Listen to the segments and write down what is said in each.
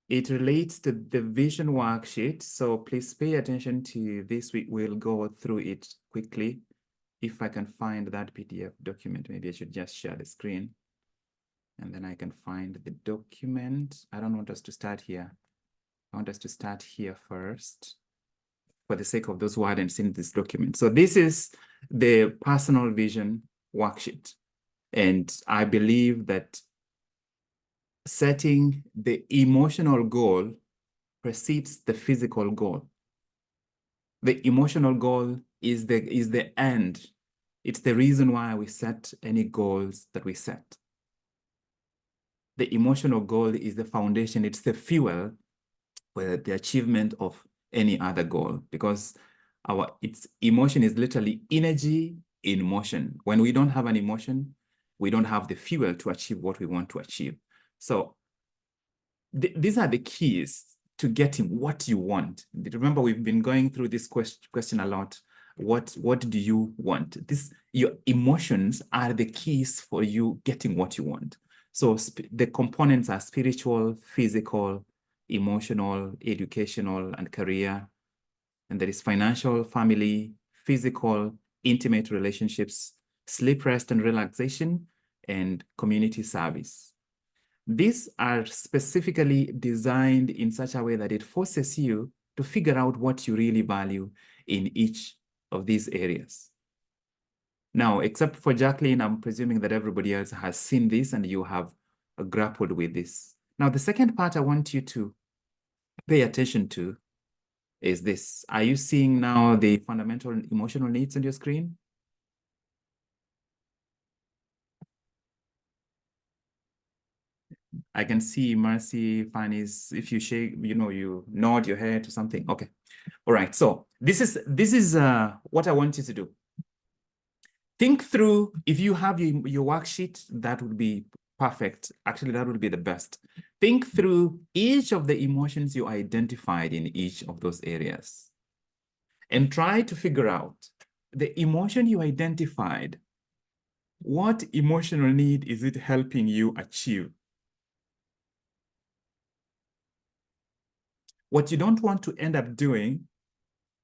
It relates to the vision worksheet. So please pay attention to this. We'll go through it quickly. If I can find that PDF document, maybe I should just share the screen. And then I can find the document. I don't want us to start here. I want us to start here first for the sake of those who hadn't seen this document. So this is the personal vision worksheet. And I believe that setting the emotional goal precedes the physical goal. The emotional goal is the end. It's the reason why we set any goals that we set. The emotional goal is the foundation. It's the fuel for the achievement of any other goal, because its emotion is literally energy in motion. When we don't have an emotion, we don't have the fuel to achieve what we want to achieve. So these are the keys to getting what you want. Remember, we've been going through this question a lot. What do you want? Your emotions are the keys for you getting what you want. So the components are spiritual, physical, emotional, educational, and career. And there is financial, family, physical, intimate relationships, sleep, rest, and relaxation, and community service. These are specifically designed in such a way that it forces you to figure out what you really value in each of these areas. Now, except for Jacqueline, I'm presuming that everybody else has seen this and you have grappled with this. Now, the second part I want you to pay attention to is this. Are you seeing now the fundamental emotional needs on your screen? I can see Mercy, Fanny's, if you shake, you nod your head to something. Okay. All right. So this is what I want you to do. Think through, if you have your worksheet, that would be perfect. Actually, that would be the best. Think through each of the emotions you identified in each of those areas and try to figure out the emotion you identified. What emotional need is it helping you achieve? What you don't want to end up doing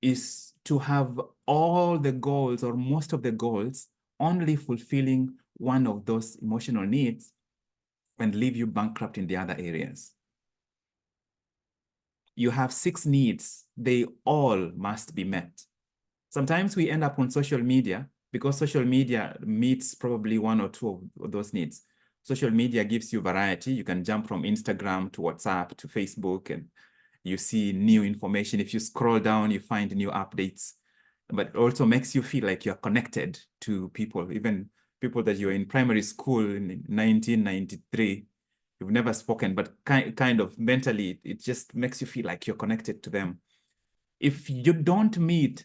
is to have all the goals or most of the goals only fulfilling one of those emotional needs and leave you bankrupt in the other areas. You have 6 needs. They all must be met. Sometimes we end up on social media because social media meets probably 1 or 2 of those needs. Social media gives you variety. You can jump from Instagram to WhatsApp to Facebook, and you see new information. If you scroll down, you find new updates, but it also makes you feel like you're connected to people, even people that you're in primary school in 1993. You've never spoken, but kind of mentally, it just makes you feel like you're connected to them. If you don't meet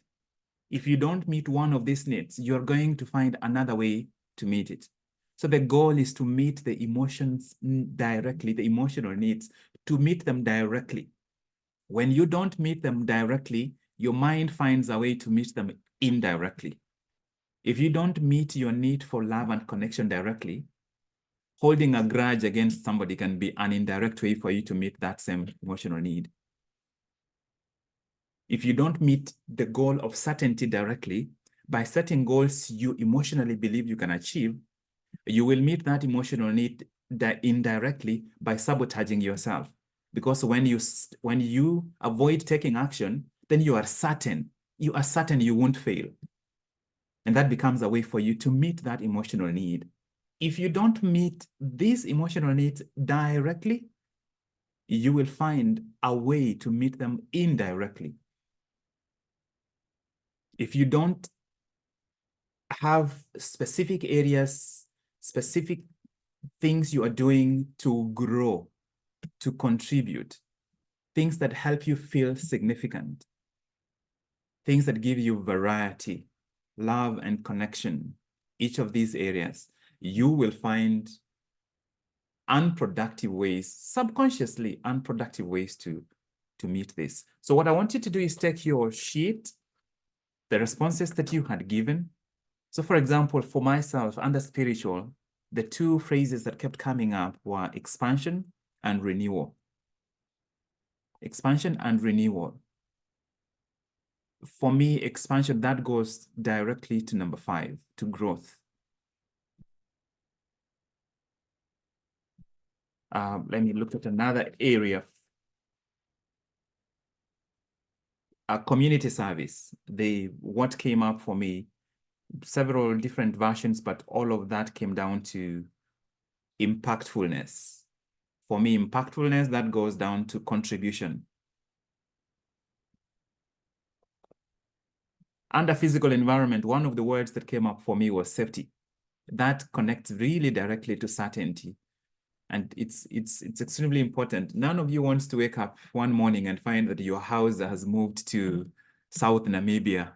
one of these needs, you're going to find another way to meet it. So the goal is to meet the emotions directly, the emotional needs, to meet them directly. When you don't meet them directly, your mind finds a way to meet them indirectly. If you don't meet your need for love and connection directly, holding a grudge against somebody can be an indirect way for you to meet that same emotional need. If you don't meet the goal of certainty directly, by setting goals you emotionally believe you can achieve, you will meet that emotional need indirectly by sabotaging yourself. Because when you avoid taking action, then you are certain you won't fail. And that becomes a way for you to meet that emotional need. If you don't meet these emotional needs directly, you will find a way to meet them indirectly. If you don't have specific areas, specific things you are doing to grow, to contribute, things that help you feel significant, things that give you variety, love, and connection, each of these areas, you will find unproductive ways, subconsciously unproductive ways to meet this. So what I want you to do is take your sheet, the responses that you had given. So for example, for myself, under spiritual, the 2 phrases that kept coming up were expansion and renewal. Expansion and renewal. For me, expansion, that goes directly to number 5, to growth. Let me look at another area. Community service. What came up for me, several different versions, but all of that came down to impactfulness. For me, impactfulness, that goes down to contribution. Under physical environment, one of the words that came up for me was safety. That connects really directly to certainty. And it's extremely important. None of you wants to wake up one morning and find that your house has moved to South Namibia.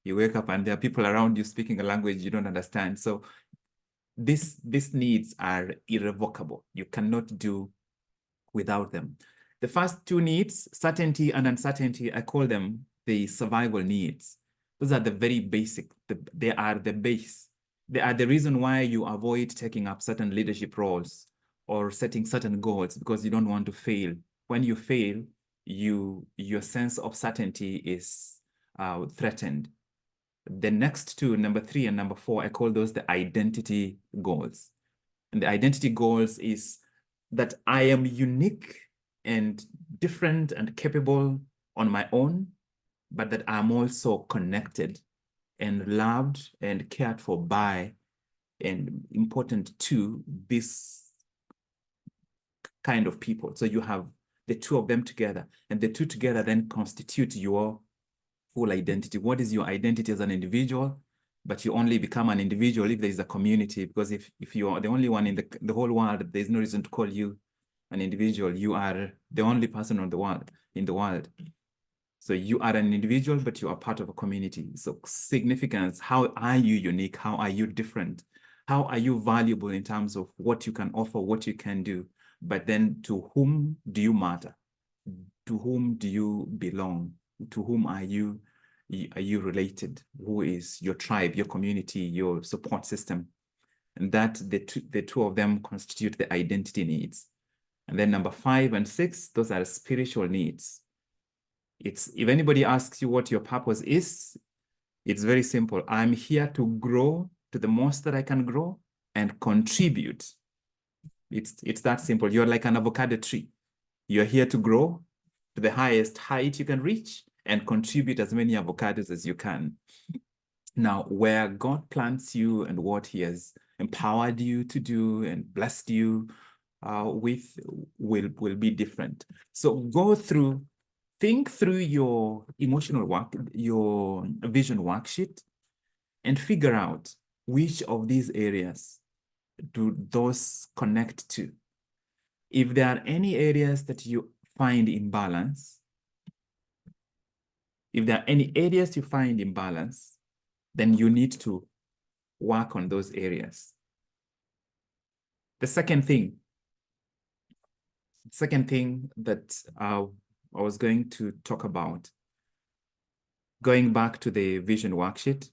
You wake up and there are people around you speaking a language you don't understand. So these needs are irrevocable. You cannot do without them. The first two needs, certainty and uncertainty, I call them the survival needs. Those are the very basic. They are the base. They are the reason why you avoid taking up certain leadership roles or setting certain goals, because you don't want to fail. When you fail, your sense of certainty is threatened. The next two, number 3 and number 4, I call those the identity goals. And the identity goals is that I am unique and different and capable on my own, but that I'm also connected and loved and cared for by and important to this kind of people. So you have the two of them together, and the two together then constitute your full identity. What is your identity as an individual? But you only become an individual if there is a community, because if you are the only one in the whole world, there's no reason to call you an individual. You are the only person in the world. So you are an individual, but you are part of a community. So significance, how are you unique? How are you different? How are you valuable in terms of what you can offer, what you can do? But then to whom do you matter? To whom do you belong? To whom are you related? Who is your tribe, your community, your support system? And that the two of them constitute the identity needs. And then number 5 and 6, those are spiritual needs. If anybody asks you what your purpose is, it's very simple. I'm here to grow to the most that I can grow and contribute. It's that simple. You're like an avocado tree. You're here to grow to the highest height you can reach and contribute as many avocados as you can. Now, where God plants you and what he has empowered you to do and blessed you with will be different. So think through your emotional work, your vision worksheet, and figure out which of these areas do those connect to. If there are any areas that you find imbalance, then you need to work on those areas. The second thing that I was going to talk about, going back to the vision worksheet,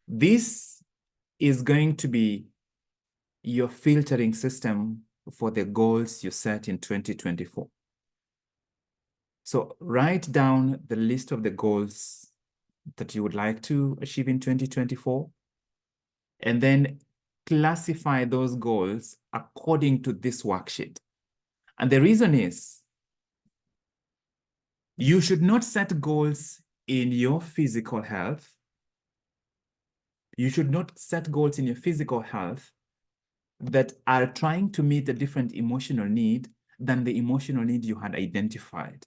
this is going to be your filtering system for the goals you set in 2024. So write down the list of the goals that you would like to achieve in 2024, and then classify those goals according to this worksheet. And the reason is, you should not set goals in your physical health. You should not set goals in your physical health that are trying to meet a different emotional need than the emotional need you had identified.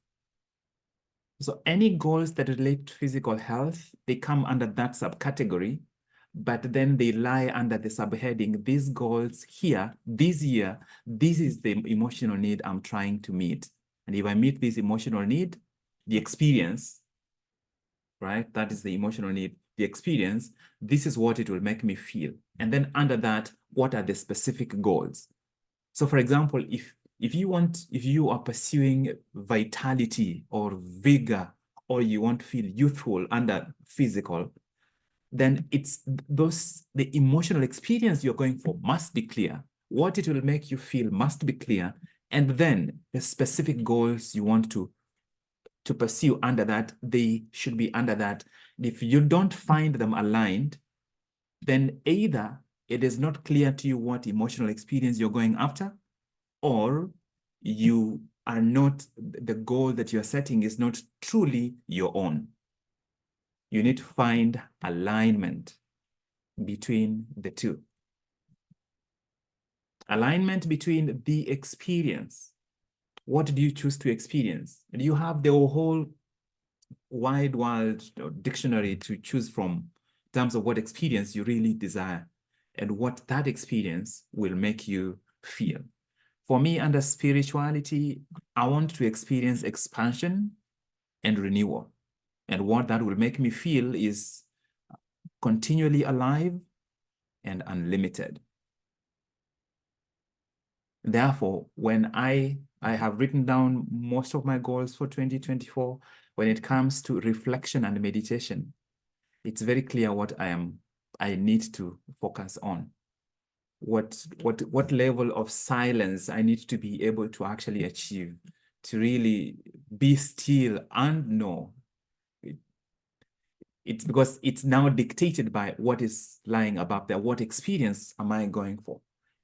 So any goals that relate to physical health, they come under that subcategory, but then they lie under the subheading, these goals here, this year, this is the emotional need I'm trying to meet. And if I meet this emotional need, the experience, right? That is the emotional need, the experience, this is what it will make me feel. And then under that, what are the specific goals? So for example, if you are pursuing vitality or vigor, or you want to feel youthful under physical, then the emotional experience you're going for must be clear. What it will make you feel must be clear. And then the specific goals you want to pursue under that, they should be under that. If you don't find them aligned, then either it is not clear to you what emotional experience you're going after, or you are not, the goal that you're setting is not truly your own. You need to find alignment between the two. Alignment between the experience. What do you choose to experience? Do you have the whole wide world dictionary to choose from in terms of what experience you really desire and what that experience will make you feel? For me, under spirituality, I want to experience expansion and renewal. And what that will make me feel is continually alive and unlimited. Therefore, when I have written down most of my goals for 2024, when it comes to reflection and meditation, it's very clear what I need to focus on. What level of silence I need to be able to actually achieve to really be still and know. It's because it's now dictated by what is lying above there. What experience am I going for?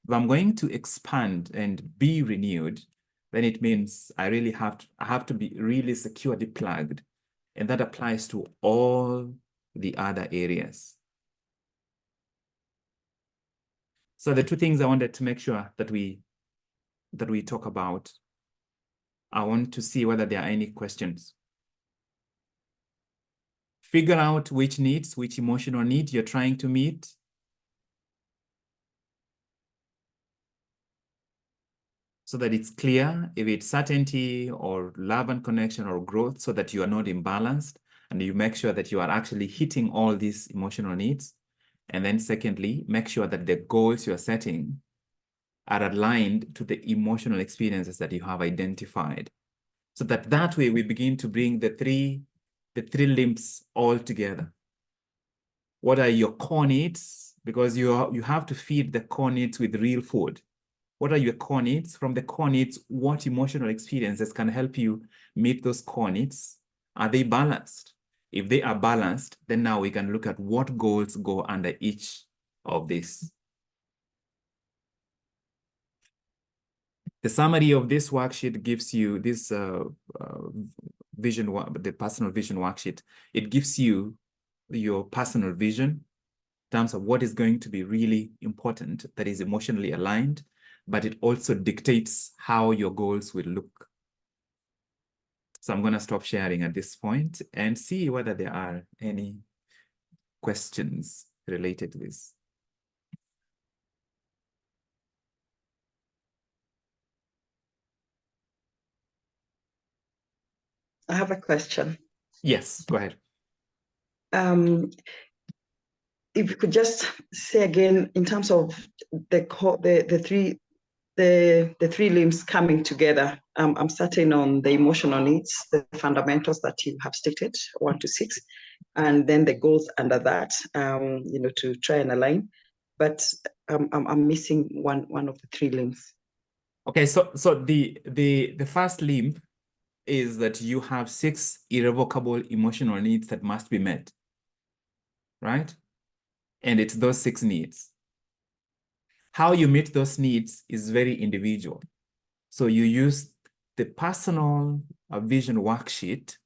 If I'm going to expand and be renewed, then it means I really have to be really securely plugged. And that applies to all the other areas. So the two things I wanted to make sure that we talk about, I want to see whether there are any questions. Figure out which needs, which emotional need you're trying to meet. So that it's clear if it's certainty or love and connection or growth, so that you are not imbalanced and you make sure that you are actually hitting all these emotional needs. And then secondly, make sure that the goals you're setting are aligned to the emotional experiences that you have identified. So that way we begin to bring the three limbs all together. What are your core needs? Because you have to feed the core needs with real food. What are your core needs? From the core needs, what emotional experiences can help you meet those core needs? Are they balanced? If they are balanced, then now we can look at what goals go under each of these. The summary of this worksheet gives you this the personal vision worksheet. It gives you your personal vision in terms of what is going to be really important, that is emotionally aligned, but it also dictates how your goals will look. So I'm going to stop sharing at this point and see whether there are any questions related to this. I have a question. Yes, go ahead. If you could just say again, in terms of the three limbs coming together, I'm starting on the emotional needs, the fundamentals that you have stated, 1 to 6, and then the goals under that, to try and align. But I'm missing one of the three limbs. Okay, so the first limb is that you have 6 irrevocable emotional needs that must be met, right? And it's those 6 needs. How you meet those needs is very individual. So you use the personal vision worksheet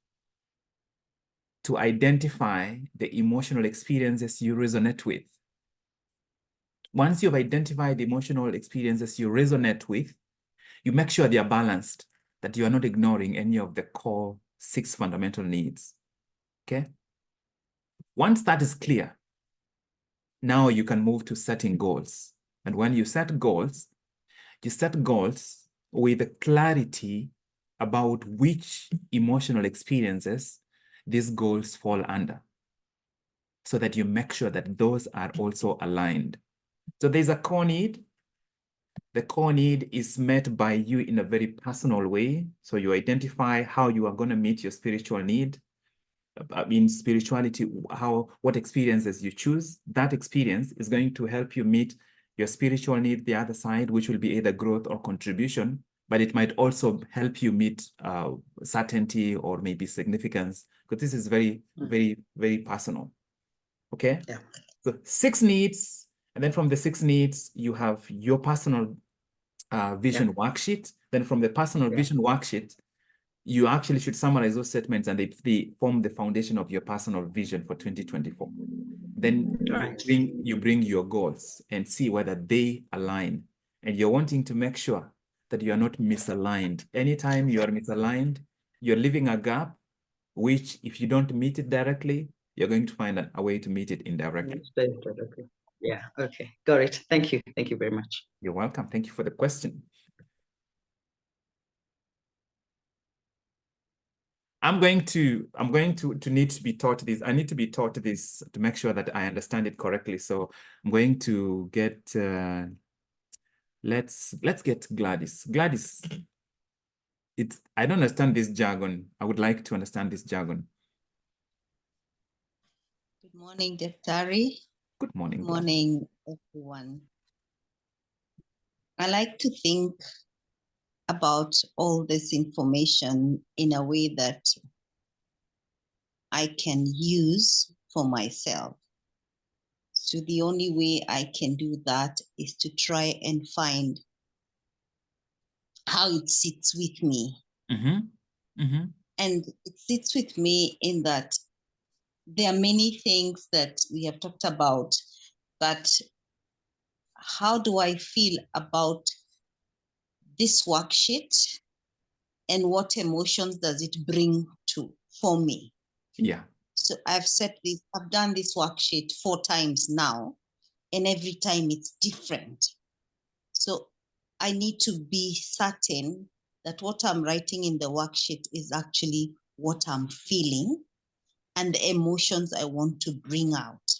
to identify the emotional experiences you resonate with. Once you've identified the emotional experiences you resonate with, you make sure they are balanced, that you are not ignoring any of the core 6 fundamental needs, okay? Once that is clear, now you can move to setting goals. And when you set goals with clarity about which emotional experiences these goals fall under, so that you make sure that those are also aligned. So there's a core need. The core need is met by you in a very personal way. So you identify how you are going to meet your spiritual need. In spirituality, what experiences you choose, that experience is going to help you meet your spiritual need, the other side, which will be either growth or contribution, but it might also help you meet certainty or maybe significance, because this is very, very, very personal. Okay. Yeah. So 6 needs, and then from the 6 needs, you have your personal vision worksheet. Then from the personal vision worksheet, you actually should summarize those statements, and they form the foundation of your personal vision for 2024. Then you bring your goals and see whether they align. And you're wanting to make sure that you are not misaligned. Anytime you are misaligned, you're leaving a gap, which if you don't meet it directly, you're going to find a way to meet it indirectly. Yeah, okay, got it. Thank you. Thank you very much. You're welcome. Thank you for the question. I'm going to need to be taught this. I need to be taught this to make sure that I understand it correctly. So I'm going to get, let's get Gladys. Gladys, I don't understand this jargon. I would like to understand this jargon. Good morning, Daktari. Good morning. Good morning, everyone. I like to think about all this information in a way that I can use for myself. So the only way I can do that is to try and find how it sits with me. And it sits with me in that there are many things that we have talked about, but how do I feel about this worksheet and what emotions does it bring for me? Yeah. So I've done this worksheet 4 times now, and every time it's different. So I need to be certain that what I'm writing in the worksheet is actually what I'm feeling and the emotions I want to bring out.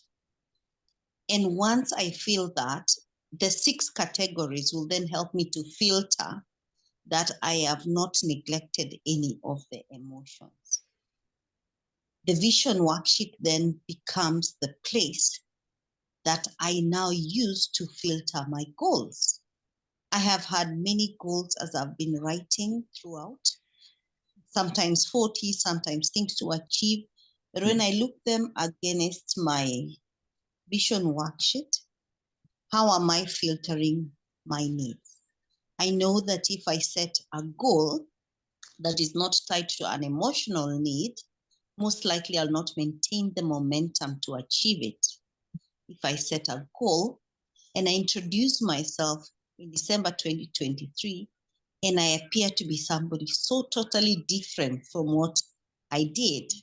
And once I feel that, the 6 categories will then help me to filter that I have not neglected any of the emotions. The vision worksheet then becomes the place that I now use to filter my goals. I have had many goals as I've been writing throughout, sometimes 40, sometimes things to achieve. But when I look them against my vision worksheet, how am I filtering my needs? I know that if I set a goal that is not tied to an emotional need, most likely I'll not maintain the momentum to achieve it. If I set a goal and I introduce myself in December 2023, and I appear to be somebody so totally different from what I did,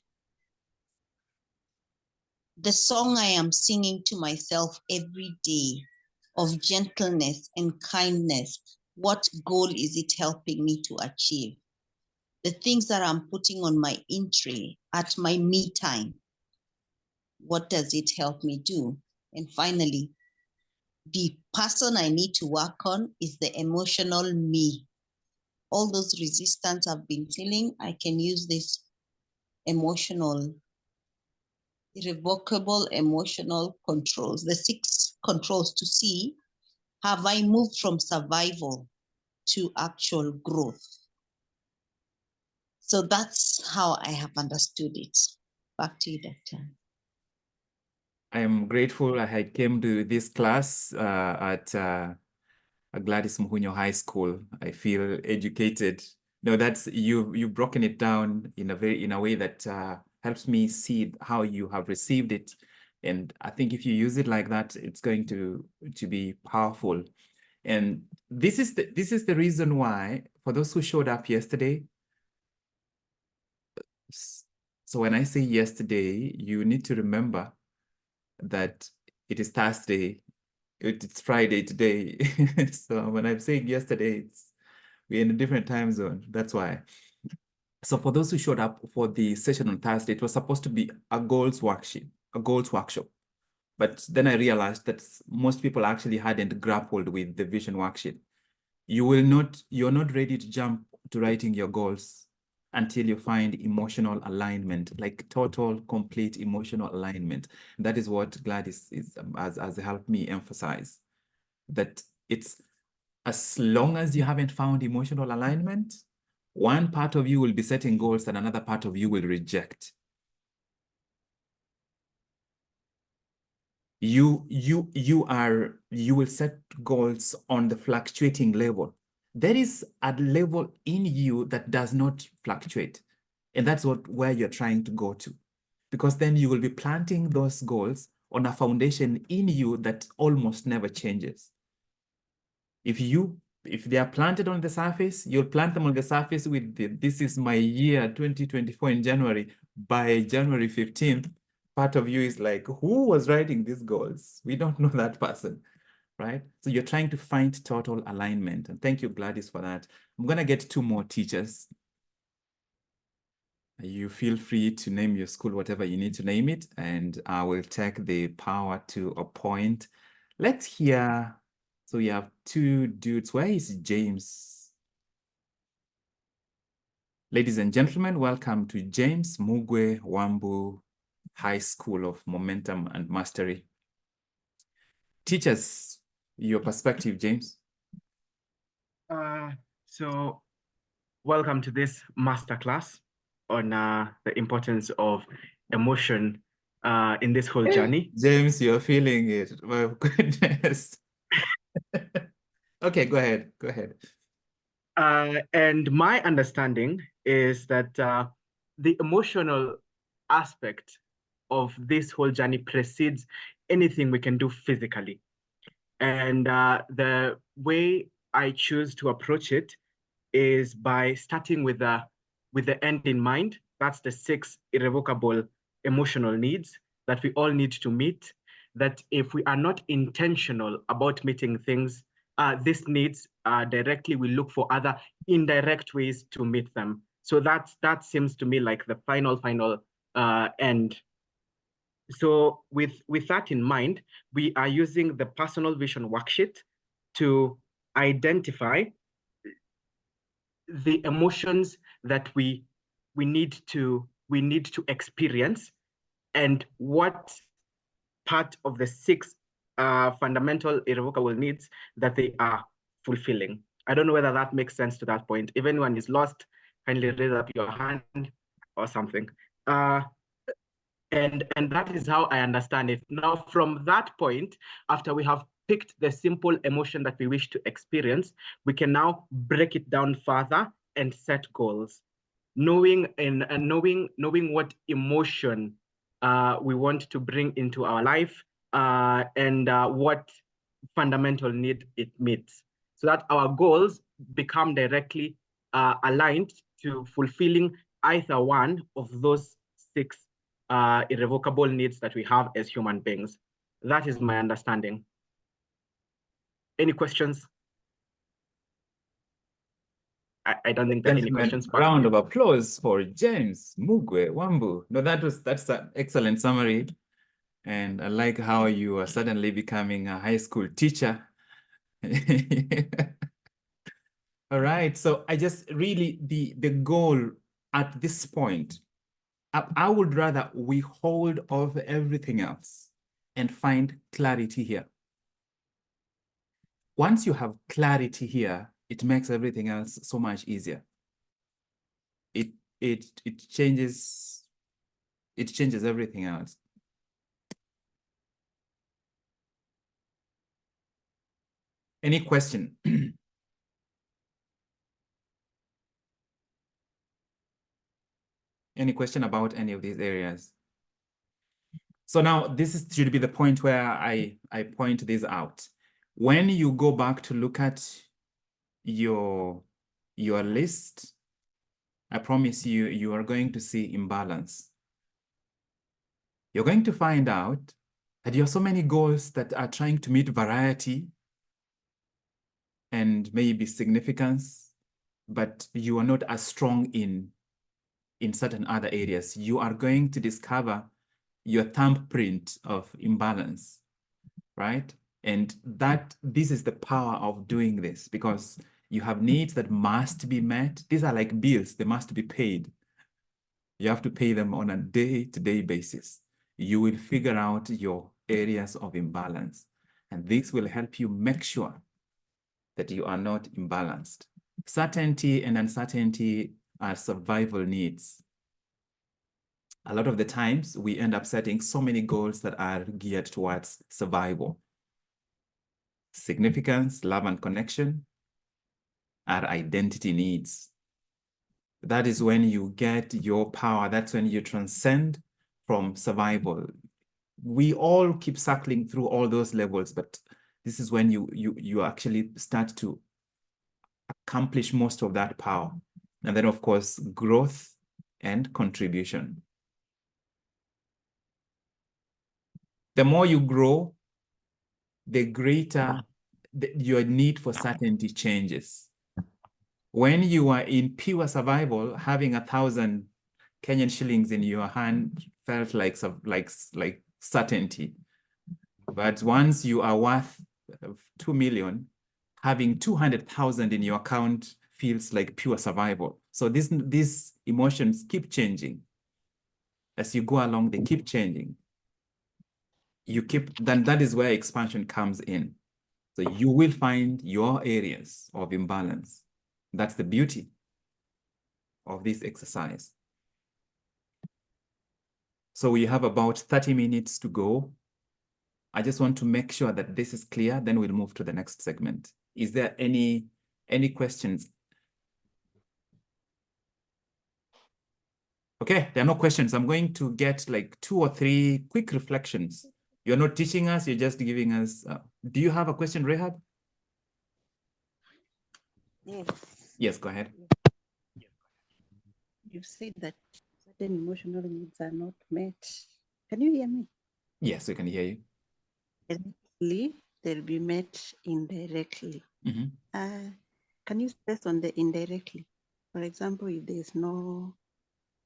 the song I am singing to myself every day of gentleness and kindness, what goal is it helping me to achieve? The things that I'm putting on my entry at my me time, what does it help me do? And finally, the person I need to work on is the emotional me. All those resistance I've been feeling, I can use this irrevocable emotional controls, the 6 controls, to see, have I moved from survival to actual growth? So that's how I have understood it. Back to you, Doctor. I am grateful I came to this class at Gladys Muhunyo High School. I feel educated. No, that's you've broken it down in a way that helps me see how you have received it. And I think if you use it like that, it's going to be powerful. And this is the reason why, for those who showed up yesterday, so when I say yesterday, you need to remember that it is Thursday, it's Friday today. So when I'm saying yesterday, we're in a different time zone. That's why. So for those who showed up for the session on Thursday, it was supposed to be a goals worksheet, a goals workshop. But then I realized that most people actually hadn't grappled with the vision worksheet. You're not ready to jump to writing your goals until you find emotional alignment, like total, complete emotional alignment. That is what Gladys has helped me emphasize, that it's as long as you haven't found emotional alignment, one part of you will be setting goals and another part of you will reject. You will set goals on the fluctuating level. There is a level in you that does not fluctuate. And that's where you're trying to go to. Because then you will be planting those goals on a foundation in you that almost never changes. If they are planted on the surface, you'll plant them on the surface with this is my year 2024 in January. By January 15th, part of you is like, who was writing these goals? We don't know that person, right? So you're trying to find total alignment. And thank you, Gladys, for that. I'm going to get 2 more teachers. You feel free to name your school, whatever you need to name it, and I will take the power to appoint. Let's hear. So we have 2 dudes. Where is James? Ladies and gentlemen, welcome to James Mogire Wambu High School of Momentum and Mastery. Teachers, your perspective, James. So welcome to this masterclass on the importance of emotion in this whole journey. James, you're feeling it. My goodness. Okay, go ahead. Go ahead. And my understanding is that the emotional aspect of this whole journey precedes anything we can do physically. And the way I choose to approach it is by starting with the end in mind. That's the 6 irrevocable emotional needs that we all need to meet, that if we are not intentional about meeting these needs directly, we look for other indirect ways to meet them. So that seems to me like the final end. So with that in mind, we are using the personal vision worksheet to identify the emotions that we need to experience, and what part of the 6 fundamental irrevocable needs that they are fulfilling. I don't know whether that makes sense to that point. If anyone is lost, kindly raise up your hand or something. And that is how I understand it. Now, from that point, after we have picked the simple emotion that we wish to experience, we can now break it down further and set goals, knowing what emotion we want to bring into our life, and what fundamental need it meets, so that our goals become directly aligned to fulfilling either one of those 6 irrevocable needs that we have as human beings. That is my understanding. Any questions? I don't think there are any questions. Round of applause for James Mogire Wambu. No, that's an excellent summary. And I like how you are suddenly becoming a high school teacher. All right. So I just really, the goal at this point, I would rather we hold off everything else and find clarity here. Once you have clarity here, it makes everything else so much easier. It changes everything else. Any question? Any question about any of these areas? So now should be the point where I point this out. When you go back to look at your list, I promise you are going to see imbalance. You're going to find out that you have so many goals that are trying to meet variety and maybe significance, but you are not as strong in certain other areas. You are going to discover your thumbprint of imbalance, right? And this is the power of doing this, because you have needs that must be met. These are like bills, they must be paid. You have to pay them on a day-to-day basis. You will figure out your areas of imbalance, and this will help you make sure that you are not imbalanced. Certainty and uncertainty are survival needs. A lot of the times we end up setting so many goals that are geared towards survival. Significance, love, and connection are identity needs. That is when you get your power. That's when you transcend from survival. We all keep circling through all those levels, but this is when you actually start to accomplish most of that power. And then, of course, growth and contribution. The more you grow, the greater your need for certainty changes. When you are in pure survival, having 1,000 Kenyan shillings in your hand felt like certainty. But once you are worth 2 million, having 200,000 in your account feels like pure survival. So these emotions keep changing. As you go along, they keep changing. Then that is where expansion comes in. So you will find your areas of imbalance. That's the beauty of this exercise. So we have about 30 minutes to go. I just want to make sure that this is clear, then we'll move to the next segment. Is there any questions? Okay, there are no questions. I'm going to get like 2 or 3 quick reflections. You're not teaching us, you're just giving us. Do you have a question, Rehab? Yes. Yes, go ahead. You've said that certain emotional needs are not met. Can you hear me? Yes, we can hear you. Directly, they'll be met indirectly. Mm-hmm. Can you stress on the indirectly? For example, if there's no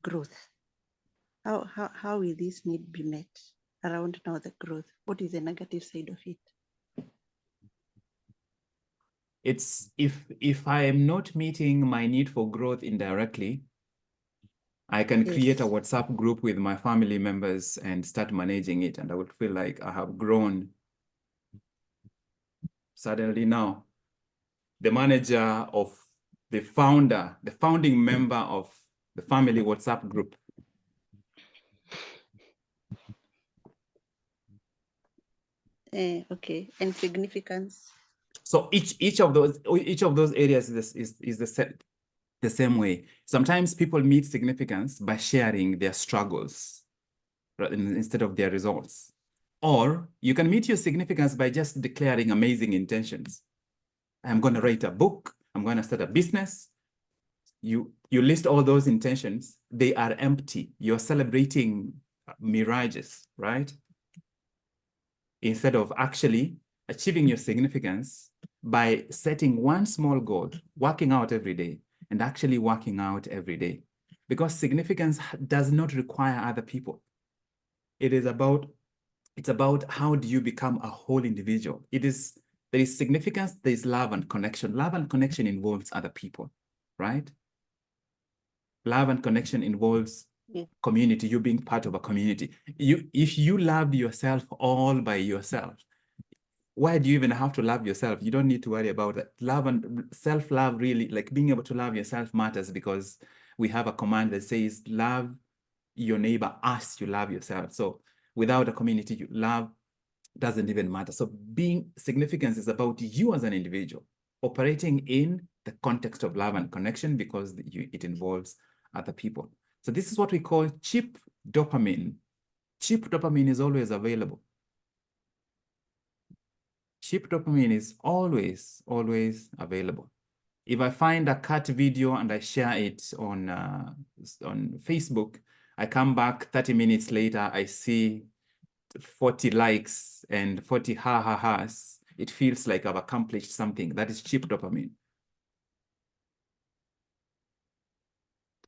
growth, how will this need be met around now the growth? What is the negative side of it? It's if I am not meeting my need for growth indirectly, I can create a WhatsApp group with my family members and start managing it, and I would feel like I have grown. Suddenly now, the manager of the founding member of the family WhatsApp group. Okay, and significance. So each of those areas is the same way. Sometimes people meet significance by sharing their struggles instead of their results. Or you can meet your significance by just declaring amazing intentions. I'm going to write a book. I'm going to start a business. You list all those intentions. They are empty. You're celebrating mirages, right? Instead of actually achieving your significance by setting one small goal, working out every day, and actually working out every day. Because significance does not require other people. It's about how do you become a whole individual. There is significance, there is love and connection. Love and connection involves other people, right? Love and connection involves community, you being part of a community. If you love yourself all by yourself, why do you even have to love yourself? You don't need to worry about that. Love and self-love, really, like being able to love yourself matters, because we have a command that says love your neighbor as you love yourself. So without a community, love doesn't even matter. So being significance is about you as an individual operating in the context of love and connection, because it involves other people. So this is what we call cheap dopamine. Cheap dopamine is always available. Cheap dopamine is always available. If I find a cat video and I share it on Facebook, I come back 30 minutes later, I see 40 likes and 40 ha-ha-has. It feels like I've accomplished something. That is cheap dopamine.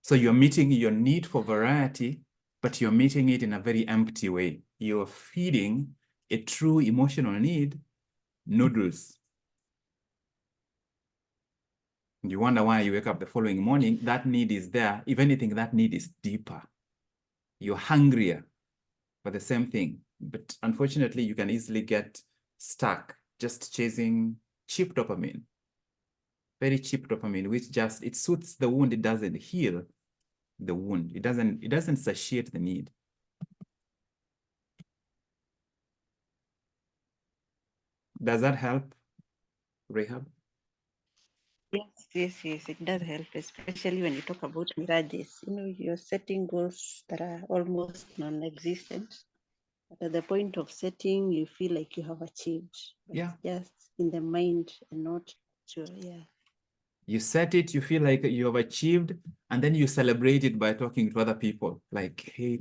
So you're meeting your need for variety, but you're meeting it in a very empty way. You're feeding a true emotional need, noodles. You wonder why you wake up the following morning, that need is there. If anything, that need is deeper. You're hungrier for the same thing. But unfortunately, you can easily get stuck just chasing cheap dopamine. very cheap dopamine, which just, it soothes the wound. It doesn't heal the wound. It doesn't satiate the need. Does that help, Rehab? Yes, it does help, especially when you talk about mirages. You know, you're setting goals that are almost non-existent. But at the point of setting, you feel like you have achieved. But Yeah. it's just in the mind and not sure. Yeah. You set it, you feel like you have achieved, and then you celebrate it by talking to other people. Like, hey,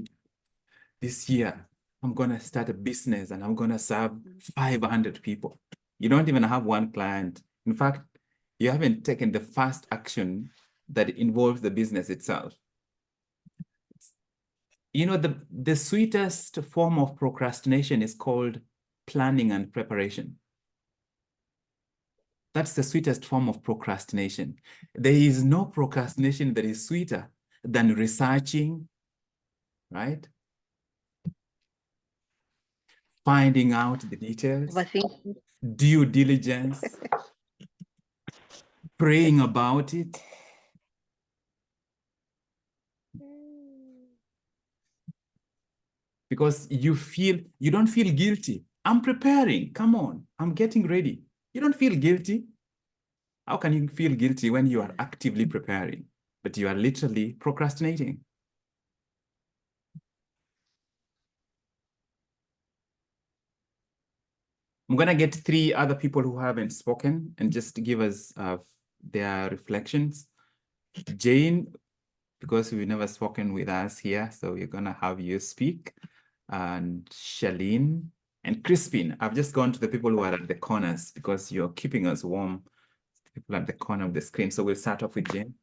this year, I'm going to start a business and I'm going to serve 500 people. You don't even have one client. In fact, you haven't taken the first action that involves the business itself. You know, the sweetest form of procrastination is called planning and preparation. That's the sweetest form of procrastination. There is no procrastination that is sweeter than researching, right? Finding out the details, Overthinking. due diligence, praying about it. Because you don't feel guilty. I'm preparing, come on, I'm getting ready. You don't feel guilty. How can you feel guilty when you are actively preparing, but you are literally procrastinating? I'm gonna get 3 other people who haven't spoken and just give us their reflections. Jane, because we've never spoken with us here, so we're gonna have you speak. And Charlene and Crispin. I've just gone to the people who are at the corners because you're keeping us warm. People at the corner of the screen. So we'll start off with Jane.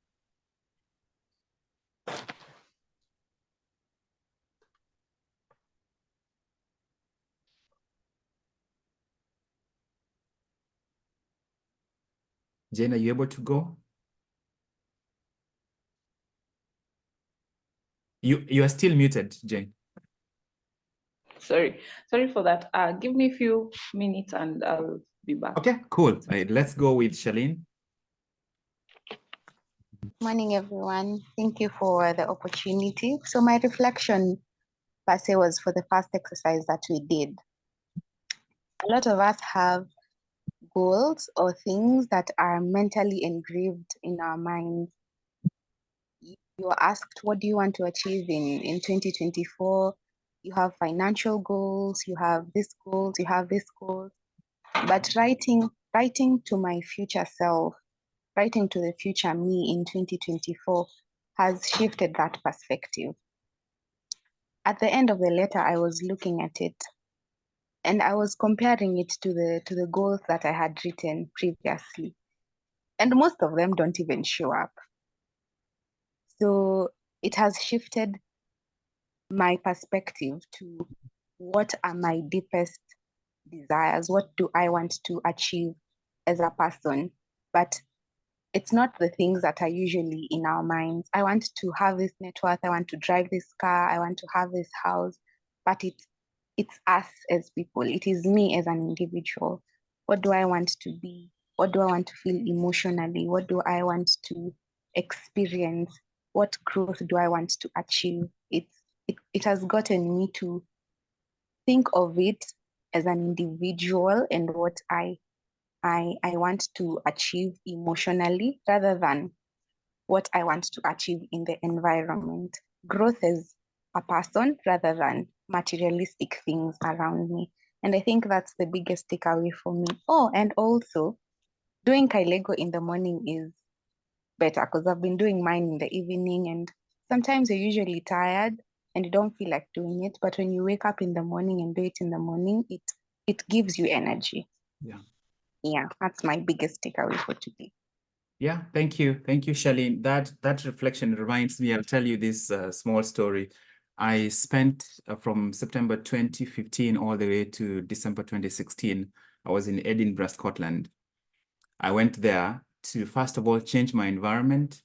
Jane, are you able to go? You are still muted, Jane. Sorry for that. Give me a few minutes and I'll be back. Okay, cool. All right, let's go with Charlene. Morning, everyone. Thank you for the opportunity. So my reflection per se was for the first exercise that we did. A lot of us have goals or things that are mentally engraved in our minds. You're asked, what do you want to achieve in 2024? You have financial goals, you have this goals, you have this goals. But writing to my future self, writing to the future me in 2024 has shifted that perspective. At the end of the letter, I was looking at it and I was comparing it to the goals that I had written previously. And most of them don't even show up. So it has shifted my perspective to what are my deepest desires? What do I want to achieve as a person? But it's not the things that are usually in our minds. I want to have this net worth. I want to drive this car. I want to have this house. But it's us as people. It is me as an individual. What do I want to be? What do I want to feel emotionally? What do I want to experience? What growth do I want to achieve? It has gotten me to think of it as an individual and what I want to achieve emotionally rather than what I want to achieve in the environment. Growth as a person rather than materialistic things around me. And I think that's the biggest takeaway for me. Oh, and also doing Kailego in the morning is better because I've been doing mine in the evening and sometimes you're usually tired and you don't feel like doing it. But when you wake up in the morning and do it in the morning, it gives you energy. Yeah, that's my biggest takeaway for today. Yeah, thank you. Thank you, Charlene. That reflection reminds me, I'll tell you this small story. I spent from September 2015 all the way to December 2016. I was in Edinburgh, Scotland. I went there to, first of all, change my environment,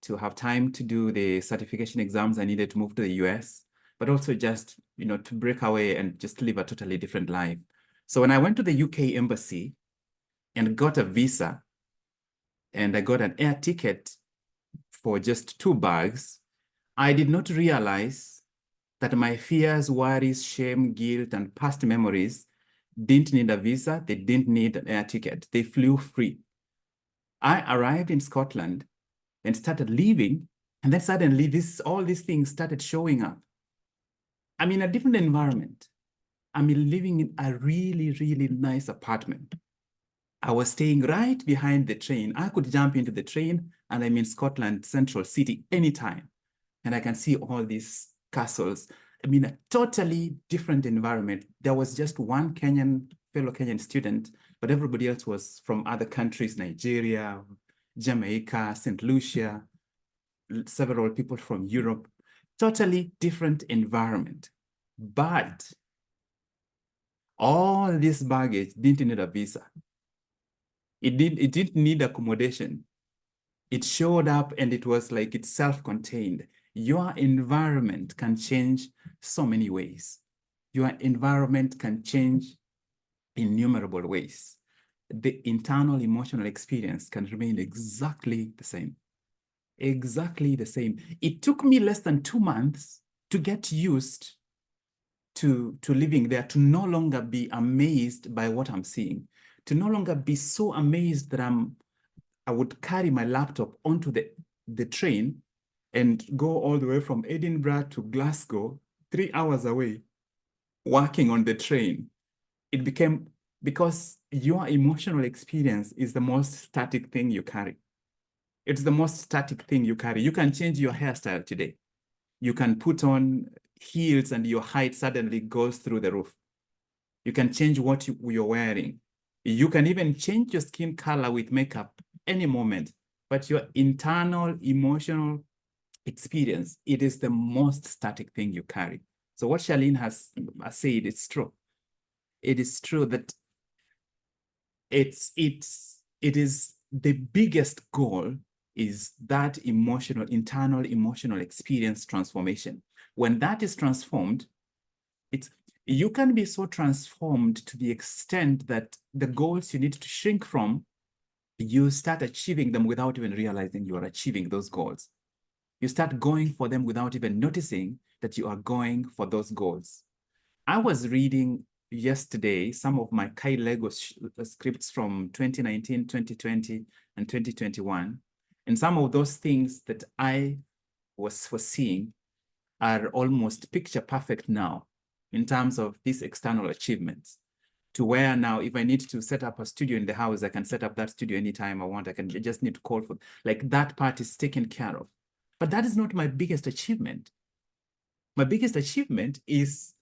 to have time to do the certification exams I needed to move to the US, but also just, to break away and just live a totally different life. So when I went to the UK embassy and got a visa, and I got an air ticket for just 2 bags, I did not realize that my fears, worries, shame, guilt, and past memories didn't need a visa. They didn't need an air ticket. They flew free. I arrived in Scotland and started leaving, and then suddenly all these things started showing up. I'm in a different environment. I'm living in a really, really nice apartment. I was staying right behind the train. I could jump into the train and I'm in Scotland, central city, anytime. And I can see all these castles. I mean, a totally different environment. There was just one fellow Kenyan student, but everybody else was from other countries, Nigeria, Jamaica, St. Lucia, several people from Europe. Totally different environment. But all this baggage didn't need a visa. It didn't need accommodation. It showed up and it was like it's self-contained. Your environment can change so many ways. Your environment can change innumerable ways. The internal emotional experience can remain exactly the same. Exactly the same. It took me less than 2 months to get used to living there, to no longer be amazed by what I'm seeing, to no longer be so amazed that I would carry my laptop onto the train and go all the way from Edinburgh to Glasgow, 3 hours away, working on the train. It became, because your emotional experience is the most static thing you carry. It's the most static thing you carry. You can change your hairstyle today. You can put on heels and your height suddenly goes through the roof. You can change what you're wearing. You can even change your skin color with makeup any moment, but your internal emotional experience, it is the most static thing you carry. So what Charlene has said, it's true. It is true that it is the biggest goal is that internal emotional experience transformation. When that is transformed, you can be so transformed to the extent that the goals you need to shrink from, you start achieving them without even realizing you are achieving those goals. You start going for them without even noticing that you are going for those goals. I was reading yesterday some of my Kai Lego scripts from 2019, 2020, and 2021. And some of those things that I was foreseeing are almost picture perfect now in terms of these external achievements, to where now if I need to set up a studio in the house, I can set up that studio anytime I want. I just need to call for, like, that part is taken care of. But that is not my biggest achievement. My biggest achievement is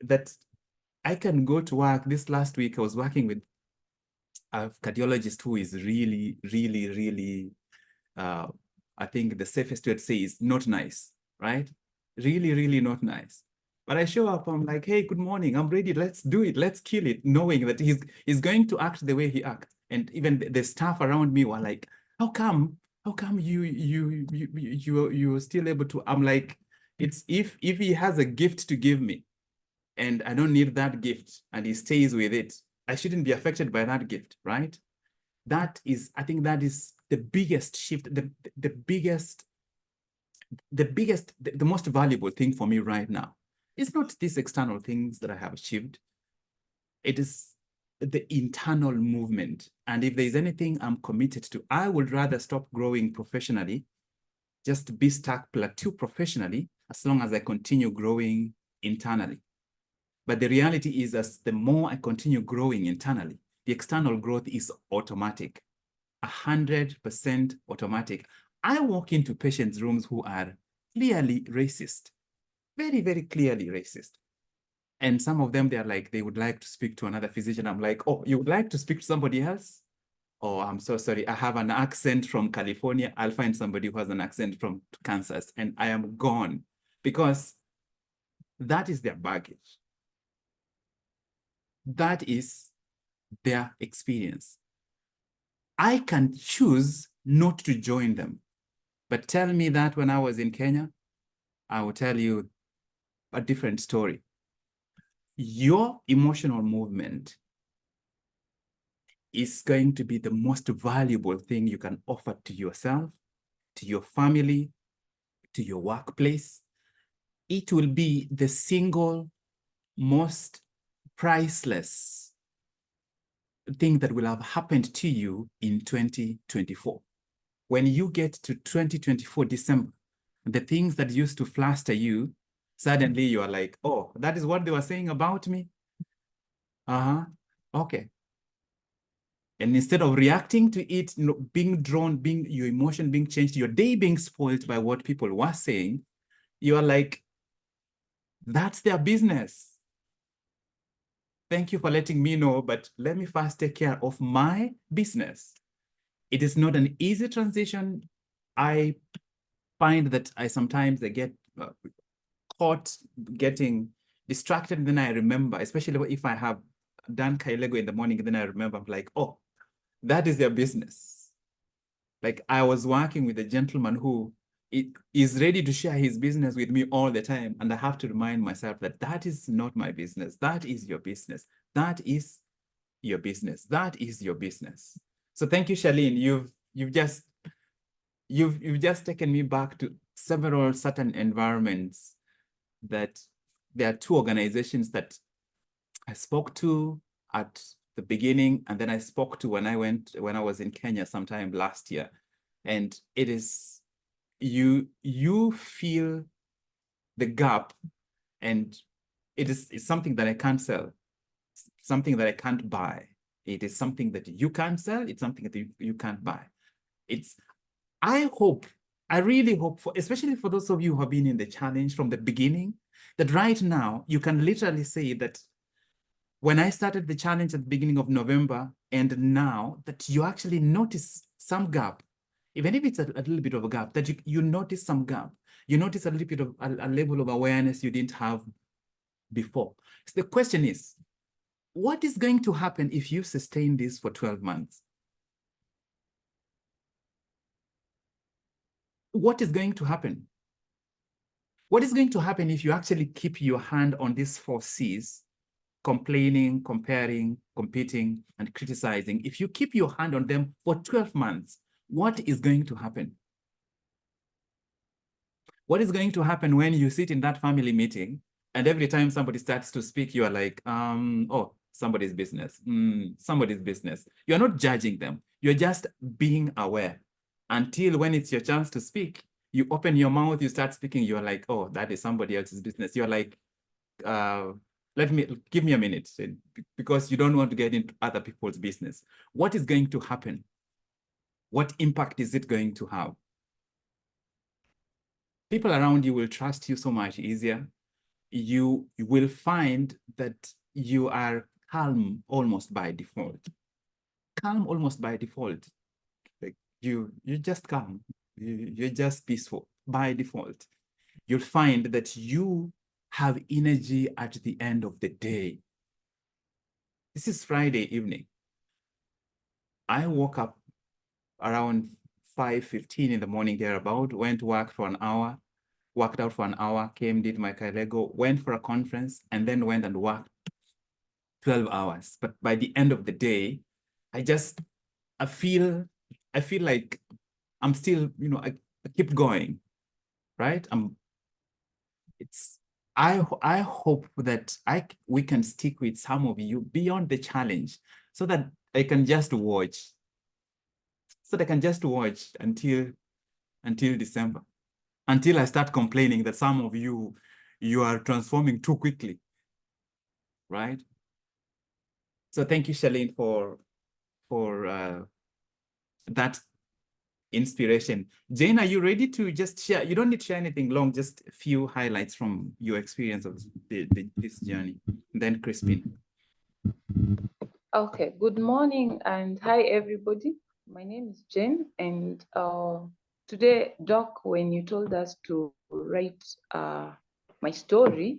that I can go to work. This last week, I was working with a cardiologist who is really, really, really, I think the safest way to say is not nice, right? Really, really not nice. But I show up, I'm like, hey, good morning, I'm ready, let's do it, let's kill it, knowing that he's going to act the way he acts. And even the staff around me were like, how come you're still able to? I'm like, it's if he has a gift to give me and I don't need that gift and he stays with it, I shouldn't be affected by that gift, right? That is, I think that is the biggest shift, the most valuable thing for me right now. It's not these external things that I have achieved. It is the internal movement. And if there's anything I'm committed to, I would rather stop growing professionally, just be stuck plateau professionally, as long as I continue growing internally. But the reality is, as the more I continue growing internally, the external growth is automatic, 100% automatic. I walk into patients' rooms who are clearly racist, very, very clearly racist. And some of them, they're like, they would like to speak to another physician. I'm like, oh, you would like to speak to somebody else? Oh, I'm so sorry. I have an accent from California. I'll find somebody who has an accent from Kansas, and I am gone, because that is their baggage. That is their experience. I can choose not to join them. But tell me that when I was in Kenya, I will tell you a different story. Your emotional movement is going to be the most valuable thing you can offer to yourself, to your family, to your workplace. It will be the single most priceless thing that will have happened to you in 2024. When you get to 2024 December, the things that used to fluster you, suddenly you are like, oh, that is what they were saying about me? Okay. And instead of reacting to it, being drawn, your emotion being changed, your day being spoiled by what people were saying, you are like, that's their business. Thank you for letting me know, but let me first take care of my business. It is not an easy transition. I find that I sometimes get caught getting distracted, and then I remember, especially if I have done Kailego in the morning, then I remember, I'm like, oh, that is their business. Like, I was working with a gentleman who is ready to share his business with me all the time. And I have to remind myself that that is not my business. That is your business. That is your business. That is your business. So thank you, Charlene. You've just taken me back to several certain environments that there are two organizations that I spoke to at the beginning, and then I spoke to when I was in Kenya sometime last year. And it is, you feel the gap, and it's something that I can't sell, something that I can't buy. It is something that you can't sell. It's something that you can't buy. I really hope especially for those of you who have been in the challenge from the beginning, that right now you can literally say that when I started the challenge at the beginning of November and now, that you actually notice some gap, even if it's a little bit of a gap, that you notice some gap. You notice a little bit of a level of awareness you didn't have before. So the question is, what is going to happen if you sustain this for 12 months? What is going to happen? What is going to happen if you actually keep your hand on these 4 C's? Complaining, comparing, competing, and criticizing. If you keep your hand on them for 12 months, what is going to happen? What is going to happen when you sit in that family meeting and every time somebody starts to speak, you are like, oh, somebody's business, somebody's business. You're not judging them. You're just being aware until when it's your chance to speak, you open your mouth, you start speaking, you're like, oh, that is somebody else's business. You're like, give me a minute, because you don't want to get into other people's business. What is going to happen? What impact is it going to have? People around you will trust you so much easier. You will find that you are calm almost by default. Calm almost by default. Like you're just calm. You're just peaceful by default. You'll find that you have energy at the end of the day. This is Friday evening. I woke up around 5:15 in the morning, thereabout, went to work for an hour, worked out for an hour, came, did my Kailego, went for a conference, and then went and worked 12 hours. But by the end of the day, I feel like I'm still, I keep going, right? I hope that we can stick with some of you beyond the challenge so that I can just watch. So they can just watch until December, until I start complaining that some of you are transforming too quickly, right? So thank you, Charlene, for that inspiration. Jane, are you ready to just share? You don't need to share anything long, just a few highlights from your experience of this journey. And then Crispin. Okay, good morning and hi everybody. My name is Jane, and today, Doc, when you told us to write my story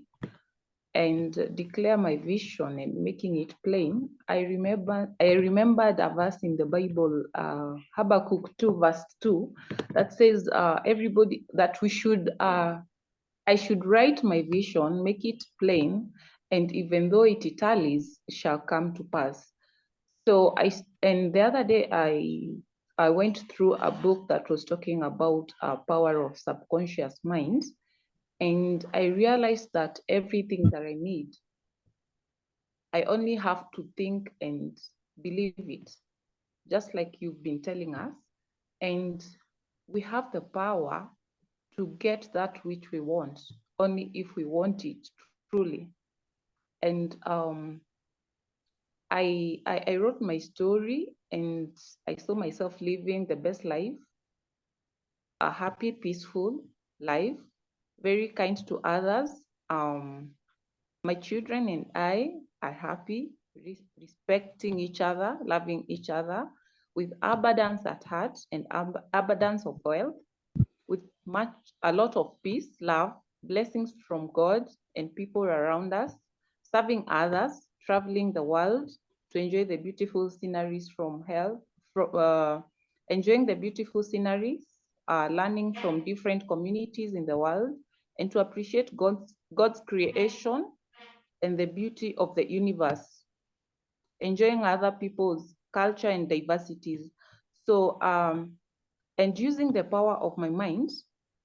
and declare my vision and making it plain, I remembered a verse in the Bible, Habakkuk 2 verse 2, that says everybody that we should I should write my vision, make it plain, and even though it tallies, shall come to pass. So And the other day, I went through a book that was talking about power of subconscious mind. And I realized that everything that I need, I only have to think and believe it, just like you've been telling us. And we have the power to get that which we want, only if we want it truly. And I wrote my story, and I saw myself living the best life, a happy, peaceful life, very kind to others. My children and I are happy, respecting each other, loving each other, with abundance at heart and abundance of wealth, with a lot of peace, love, blessings from God and people around us, serving others, traveling the world to enjoy the beautiful sceneries from hell, enjoying the beautiful sceneries, learning from different communities in the world, and to appreciate God's creation and the beauty of the universe, enjoying other people's culture and diversities. So, and using the power of my mind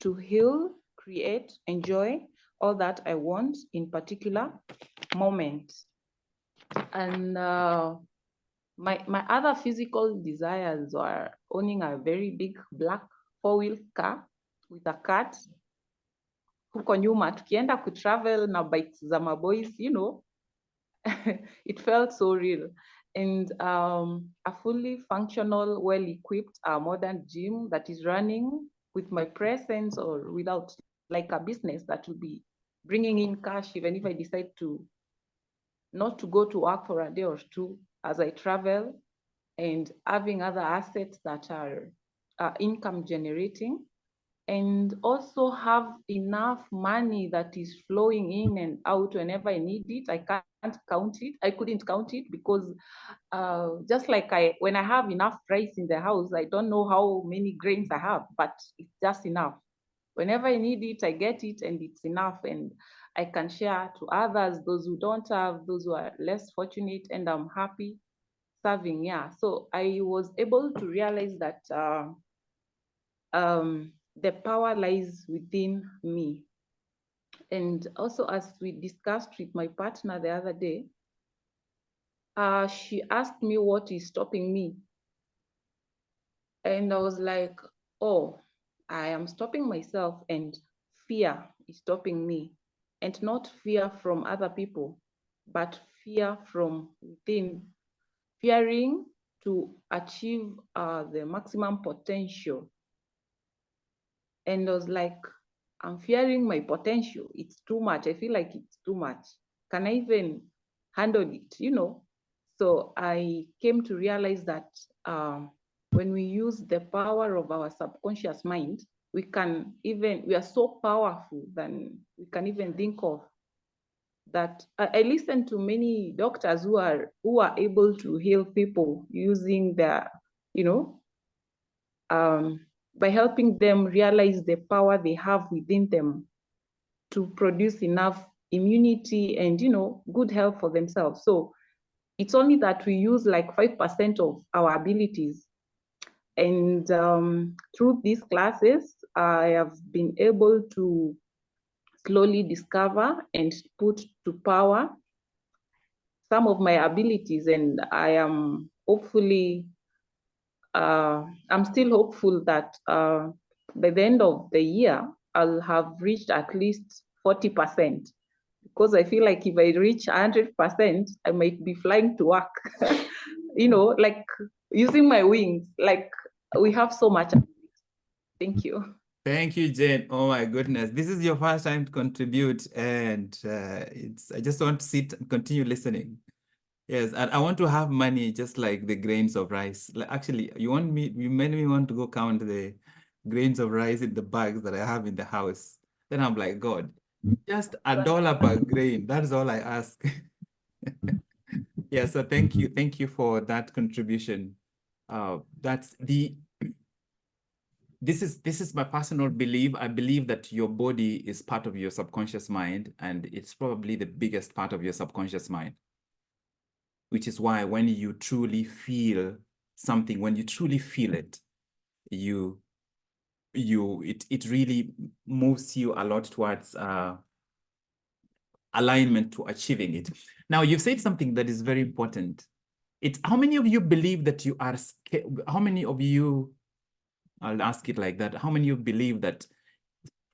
to heal, create, enjoy all that I want in particular moments. And my other physical desires are owning a very big black 4-wheel car with a cat. Huko nyuma tukienda kutravel na bikes za maboys, you know, it felt so real. And a fully functional, well-equipped modern gym that is running with my presence or without, like a business that will be bringing in cash even if I decide to not to go to work for a day or two as I travel, and having other assets that are income generating, and also have enough money that is flowing in and out whenever I need it. I can't count it. I couldn't count it because just like when I have enough rice in the house, I don't know how many grains I have, but it's just enough. Whenever I need it, I get it, and it's enough. And I can share to others, those who don't have, those who are less fortunate, and I'm happy serving. Yeah. So I was able to realize that the power lies within me. And also, as we discussed with my partner the other day, she asked me what is stopping me. And I was like, oh, I am stopping myself, and fear is stopping me. And not fear from other people, but fear from within, fearing to achieve the maximum potential. And I was like, I'm fearing my potential. It's too much. I feel like it's too much. Can I even handle it? You know? So I came to realize that when we use the power of our subconscious mind, we are so powerful than we can even think of. That I listen to many doctors who are able to heal people using their, you know, by helping them realize the power they have within them to produce enough immunity and, you know, good health for themselves. So it's only that we use like 5% of our abilities. And through these classes, I have been able to slowly discover and put to power some of my abilities. And I am hopefully, I'm still hopeful that by the end of the year, I'll have reached at least 40%. Because I feel like if I reach 100%, I might be flying to work, you know, like using my wings. Like we have so much. Thank you. Thank you, Jane. Oh my goodness. This is your first time to contribute, and I just want to sit and continue listening. Yes, and I want to have money just like the grains of rice. Like, actually, you made me want to go count the grains of rice in the bags that I have in the house. Then I'm like, God, just $1 per grain. That's all I ask. Yeah, so thank you for that contribution. This is my personal belief. I believe that your body is part of your subconscious mind, and it's probably the biggest part of your subconscious mind, which is why when you truly feel something, when you truly feel it, it really moves you a lot towards alignment to achieving it. Now, you've said something that is very important. It's how many of you believe that you are scared? How many of you, I'll ask it like that, how many of you believe that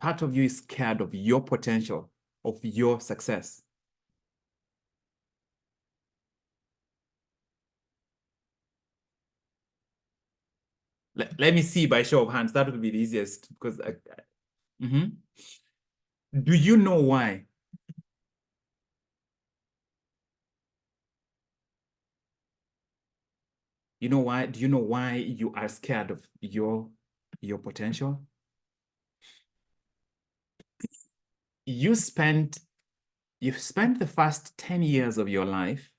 part of you is scared of your potential, of your success? Let me see by show of hands. That will be the easiest because Do you know why? You know why? Do you know why you are scared of your potential? You've spent the first 10 years of your life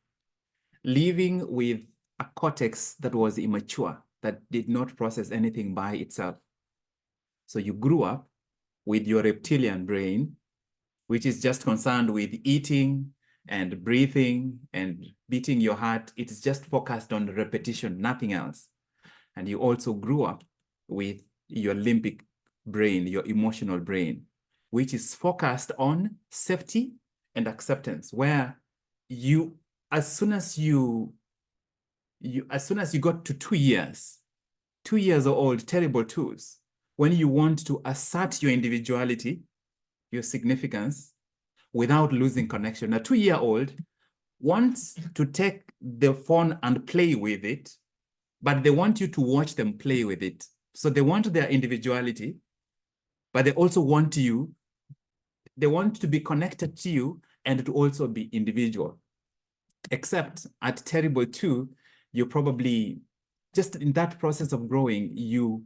living with a cortex that was immature, that did not process anything by itself. So you grew up with your reptilian brain, which is just concerned with eating and breathing and beating your heart. It's just focused on repetition, nothing else. And you also grew up with your limbic brain, your emotional brain, which is focused on safety and acceptance, where as soon as you got to 2 years, 2 years old, terrible twos, when you want to assert your individuality, your significance, without losing connection. A 2-year-old wants to take the phone and play with it, but they want you to watch them play with it. So they want their individuality, but they also want they want to be connected to you and to also be individual. Except at terrible 2, you probably, just in that process of growing, you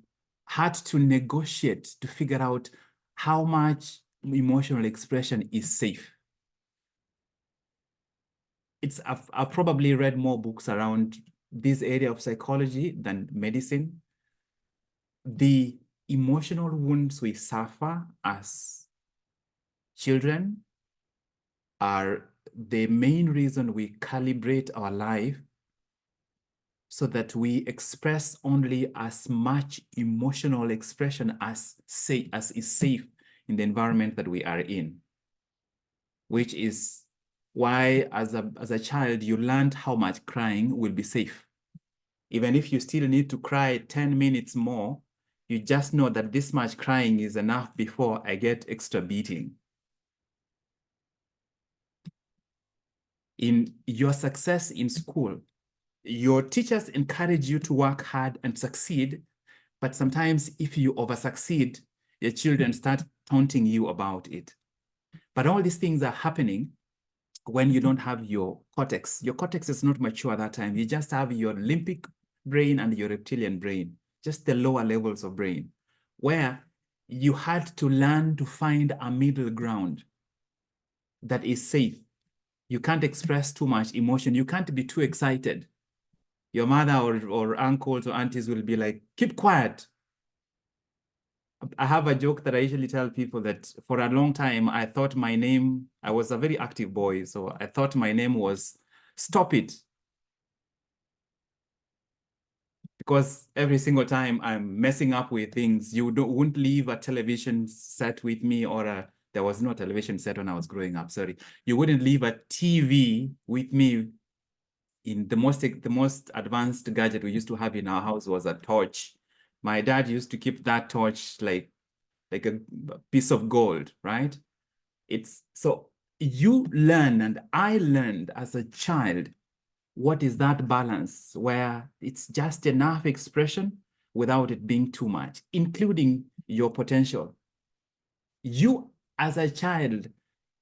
had to negotiate to figure out how much emotional expression is safe. I've probably read more books around this area of psychology than medicine. The emotional wounds we suffer as children are the main reason we calibrate our life so that we express only as much emotional expression as is safe in the environment that we are in, which is why as a child you learned how much crying will be safe. Even if you still need to cry 10 minutes more, you just know that this much crying is enough before I get extra beating. In your success in school, your teachers encourage you to work hard and succeed, but sometimes if you over-succeed, your children start taunting you about it. But all these things are happening when you don't have your cortex. Your cortex is not mature at that time. You just have your limbic brain and your reptilian brain, just the lower levels of brain, where you had to learn to find a middle ground that is safe. You can't express too much emotion. You can't be too excited. Your mother or uncles or aunties will be like, keep quiet. I have a joke that I usually tell people that for a long time, I thought my name, I was a very active boy, so I thought my name was Stop It. Because every single time I'm messing up with things, you wouldn't leave a television set with me, or there was no television set when I was growing up, sorry. You wouldn't leave a TV with me. In the most advanced gadget we used to have in our house was a torch. My dad used to keep that torch like a piece of gold, right? So you learn, and I learned as a child, what is that balance where it's just enough expression without it being too much, including your potential. You as a child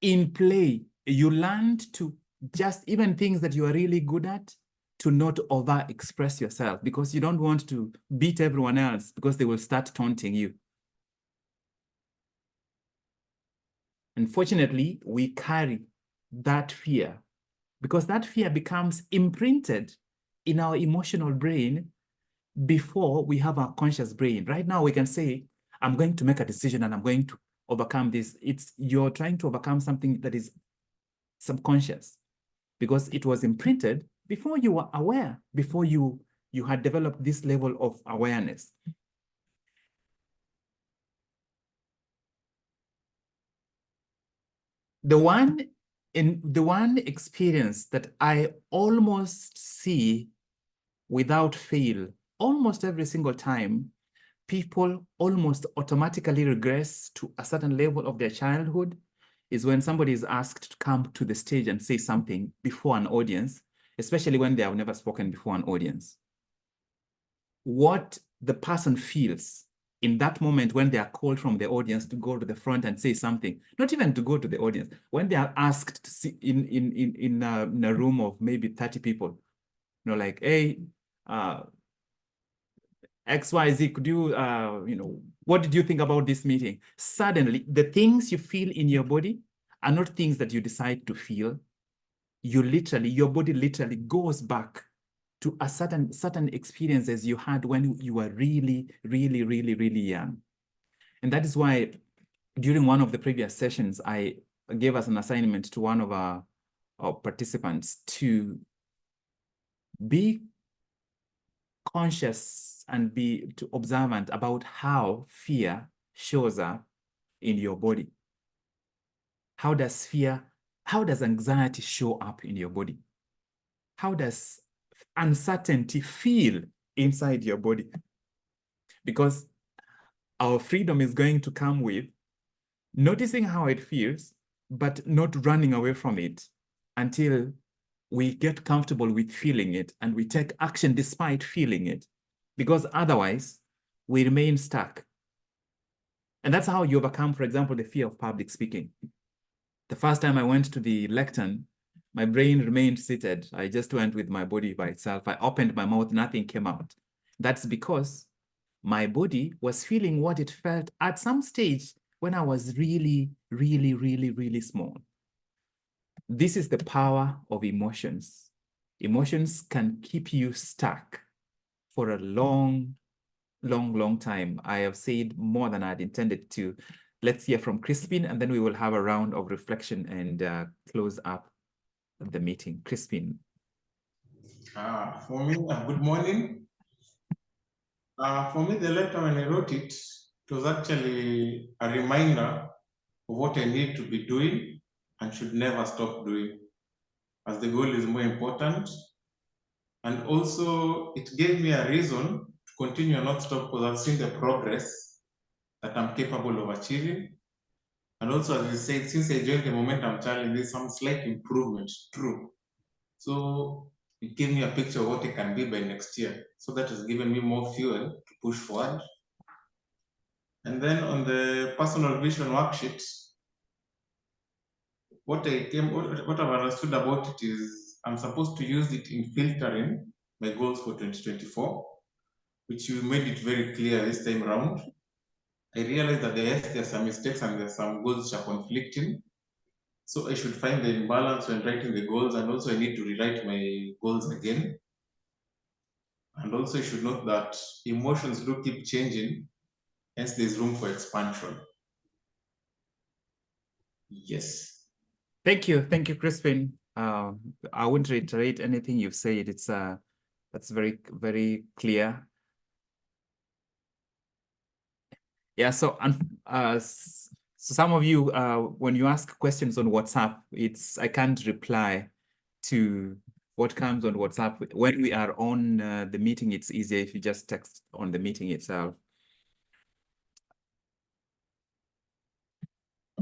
in play, you learned to just even things that you are really good at, to not over express yourself because you don't want to beat everyone else because they will start taunting you. Unfortunately, we carry that fear because that fear becomes imprinted in our emotional brain before we have our conscious brain. Right now, we can say, I'm going to make a decision and I'm going to overcome this. You're trying to overcome something that is subconscious because it was imprinted before you were aware, before you you had developed this level of awareness. The one experience that I almost see without fail, almost every single time, people almost automatically regress to a certain level of their childhood, is when somebody is asked to come to the stage and say something before an audience, especially when they have never spoken before an audience. What the person feels in that moment when they are called from the audience to go to the front and say something, not even to go to the audience, when they are asked to sit in a room of maybe 30 people, you know, like, hey, XYZ, could you, you know, what did you think about this meeting? Suddenly, the things you feel in your body are not things that you decide to feel. Your body literally goes back to a certain experiences you had when you were really, really, really, really young. And that is why during one of the previous sessions, I gave us an assignment to one of our participants to be conscious and be observant about how fear shows up in your body. How does anxiety show up in your body? How does uncertainty feel inside your body? Because our freedom is going to come with noticing how it feels, but not running away from it until we get comfortable with feeling it and we take action despite feeling it, because otherwise we remain stuck. And that's how you overcome, for example, the fear of public speaking. The first time I went to the lectern, my brain remained seated. I just went with my body by itself. I opened my mouth, nothing came out. That's because my body was feeling what it felt at some stage when I was really, really, really, really small. This is the power of emotions. Emotions can keep you stuck for a long, long, long time. I have said more than I'd intended to. Let's hear from Crispin, and then we will have a round of reflection and close up the meeting. Crispin. For me, good morning. For me, the letter, when I wrote it, it was actually a reminder of what I need to be doing and should never stop doing, as the goal is more important. And also, it gave me a reason to continue and not stop, because I've seen the progress that I'm capable of achieving. And also, as you said, since I joined the Momentum Challenge, there's some slight improvement, true. So it gave me a picture of what it can be by next year. So that has given me more fuel to push forward. And then on the personal vision worksheet, what I've understood about it is I'm supposed to use it in filtering my goals for 2024, which you made it very clear this time around. I realized that there are some mistakes and there are some goals which are conflicting. So I should find the imbalance when writing the goals, and also I need to rewrite my goals again. And also I should note that emotions do keep changing, hence there's room for expansion. Yes. Thank you, Crispin. I won't reiterate anything you've said. It's that's very, very clear. Yeah. So, so some of you, when you ask questions on WhatsApp, I can't reply to what comes on WhatsApp. When we are on the meeting, it's easier if you just text on the meeting itself.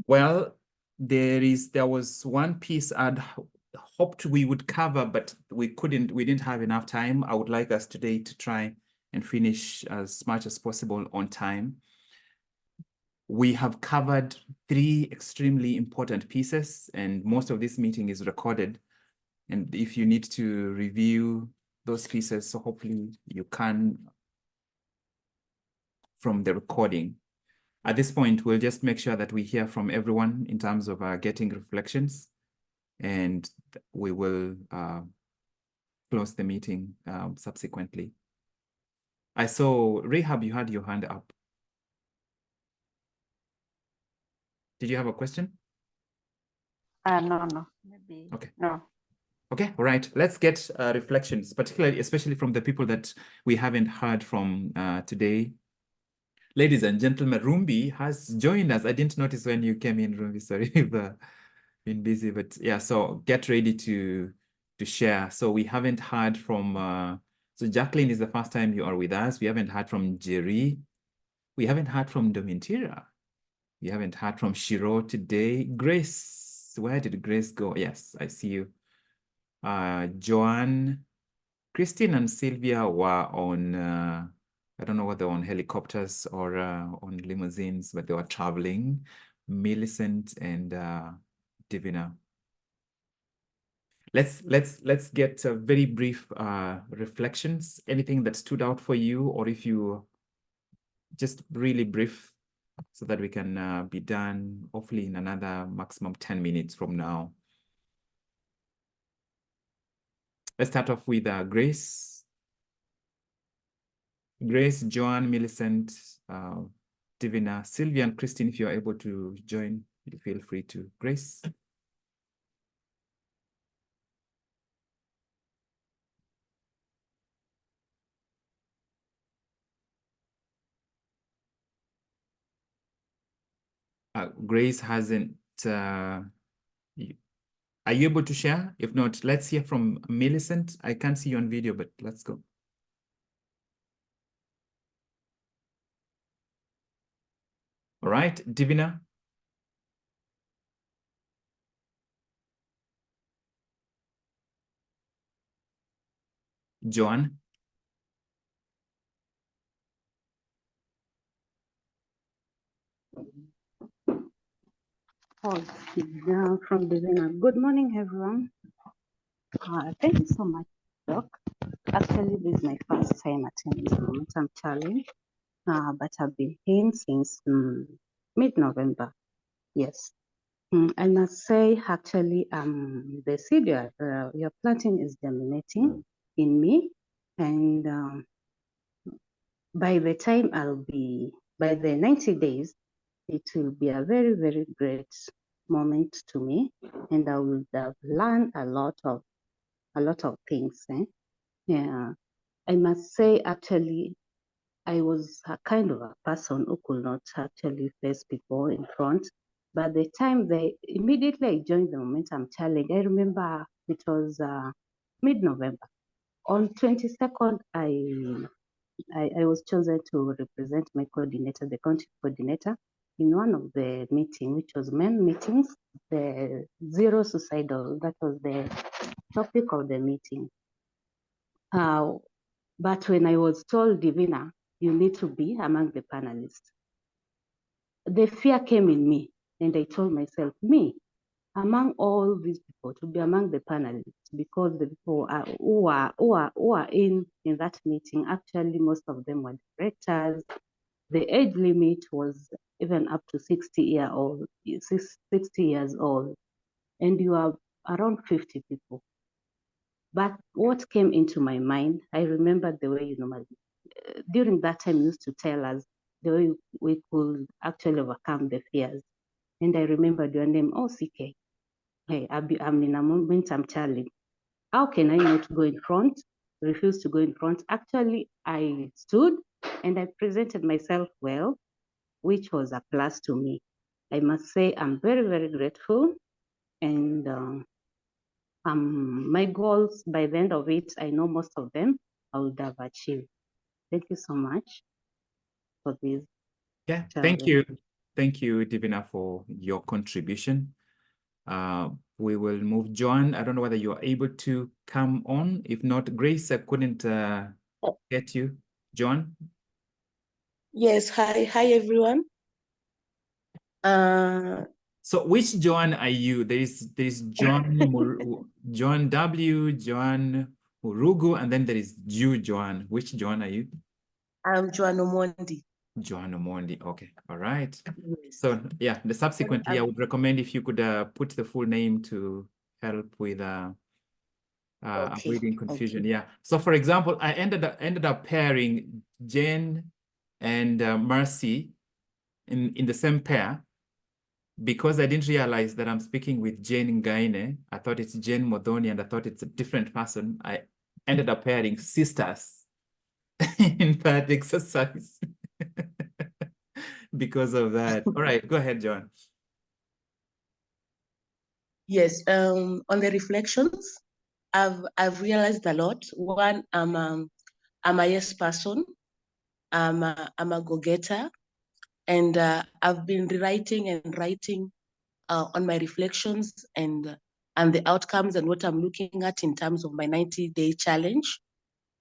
Well, there was one piece I'd hoped we would cover, but we didn't have enough time. I would like us today to try and finish as much as possible on time. We have covered 3 extremely important pieces, and most of this meeting is recorded. And if you need to review those pieces, so hopefully you can from the recording. At this point, we'll just make sure that we hear from everyone in terms of getting reflections, and we will close the meeting subsequently. I saw, Rehab, you had your hand up. Did you have a question? No, maybe. Okay. No. Okay, all right. Let's get reflections, particularly, especially from the people that we haven't heard from today. Ladies and gentlemen, Rumbi has joined us. I didn't notice when you came in, Rumbi. Sorry, we've been busy, but yeah. So get ready to share. So we haven't heard from. So Jacqueline is the first time you are with us. We haven't heard from Jerry. We haven't heard from Domintira. We haven't heard from Shiro today. Grace, where did Grace go? Yes, I see you. Joanne, Christine and Sylvia were on, I don't know whether on helicopters or on limousines, but they were traveling. Millicent and Divina. Let's get very brief reflections. Anything that stood out for you, or if you just really brief, so that we can be done hopefully in another maximum 10 minutes from now. Let's start off with Grace. Grace, Joanne, Millicent, Divina, Sylvia, and Christine, if you are able to join, feel free to. Grace. Grace hasn't, are you able to share? If not, let's hear from Millicent. I can't see you on video, but let's go. All right, Divina. Joanne. Oh, down from Divina. Good morning, everyone. Thank you so much, Doc. Actually, this is my first time attending the Momentum Challenge, but I've been in since mid-November. Yes. I must say, actually, the seed you're planting is germinating in me, and by the time by the 90 days, it will be a very, very great moment to me, and I will have learned a lot of things. Yeah, I must say, actually, I was a kind of a person who could not actually face people in front. But the time immediately I joined the Momentum Challenge, I remember it was mid-November. On 22nd, I was chosen to represent my coordinator, the country coordinator, in one of the meetings, which was men meetings, the zero suicidal. That was the topic of the meeting. But when I was told, Divina, you need to be among the panelists, the fear came in me, and I told myself, me, among all these people, to be among the panelists, because the people who are in that meeting, actually, most of them were directors. The age limit was even up to 60 years old, and you are around 50 people. But what came into my mind, I remember the way during that time used to tell us the way we could actually overcome the fears. And I remembered your name, CK. Hey, I'm in a Momentum Challenge. How can I not go in front, refuse to go in front? Actually, I stood and I presented myself well, which was a plus to me. I must say I'm very, very grateful. And my goals, by the end of it, I know most of them I would have achieved. Thank you so much for this. Yeah, thank you. Thank you, Divina, for your contribution. We will move. Joan, I don't know whether you are able to come on. If not, Grace, I couldn't get you. Joan? Yes, hi everyone. So which Joan are you? There's Joan Joan W, Joan Murugu, and then there is you, Joan. Which Joan are you? I'm Joan Omondi. Joan Omondi. Okay, all right. So yeah, subsequently, I would recommend if you could put the full name to help with avoiding confusion. Okay. Yeah. So for example, I ended up pairing Jane and Mercy in the same pair. because I didn't realize that I'm speaking with Jane Ngaine, I thought it's Jane Modoni, and I thought it's a different person. I ended up pairing sisters in that exercise because of that. All right, go ahead, John. Yes, on the reflections, I've realized a lot. One, I'm a yes person. I'm a go-getter, and I've been rewriting and writing on my reflections and the outcomes and what I'm looking at in terms of my 90-day challenge.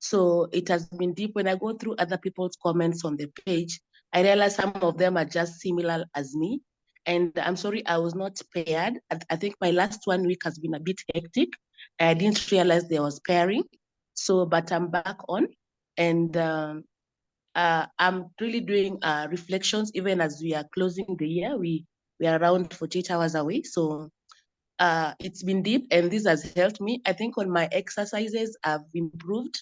So it has been deep. When I go through other people's comments on the page, I realize some of them are just similar as me. And I'm sorry, I was not paired. I think my last 1 week has been a bit hectic. I didn't realize there was pairing. So, but I'm back on. And I'm really doing reflections, even as we are closing the year. We are around 48 hours away. So it's been deep, and this has helped me. I think on my exercises, I've improved.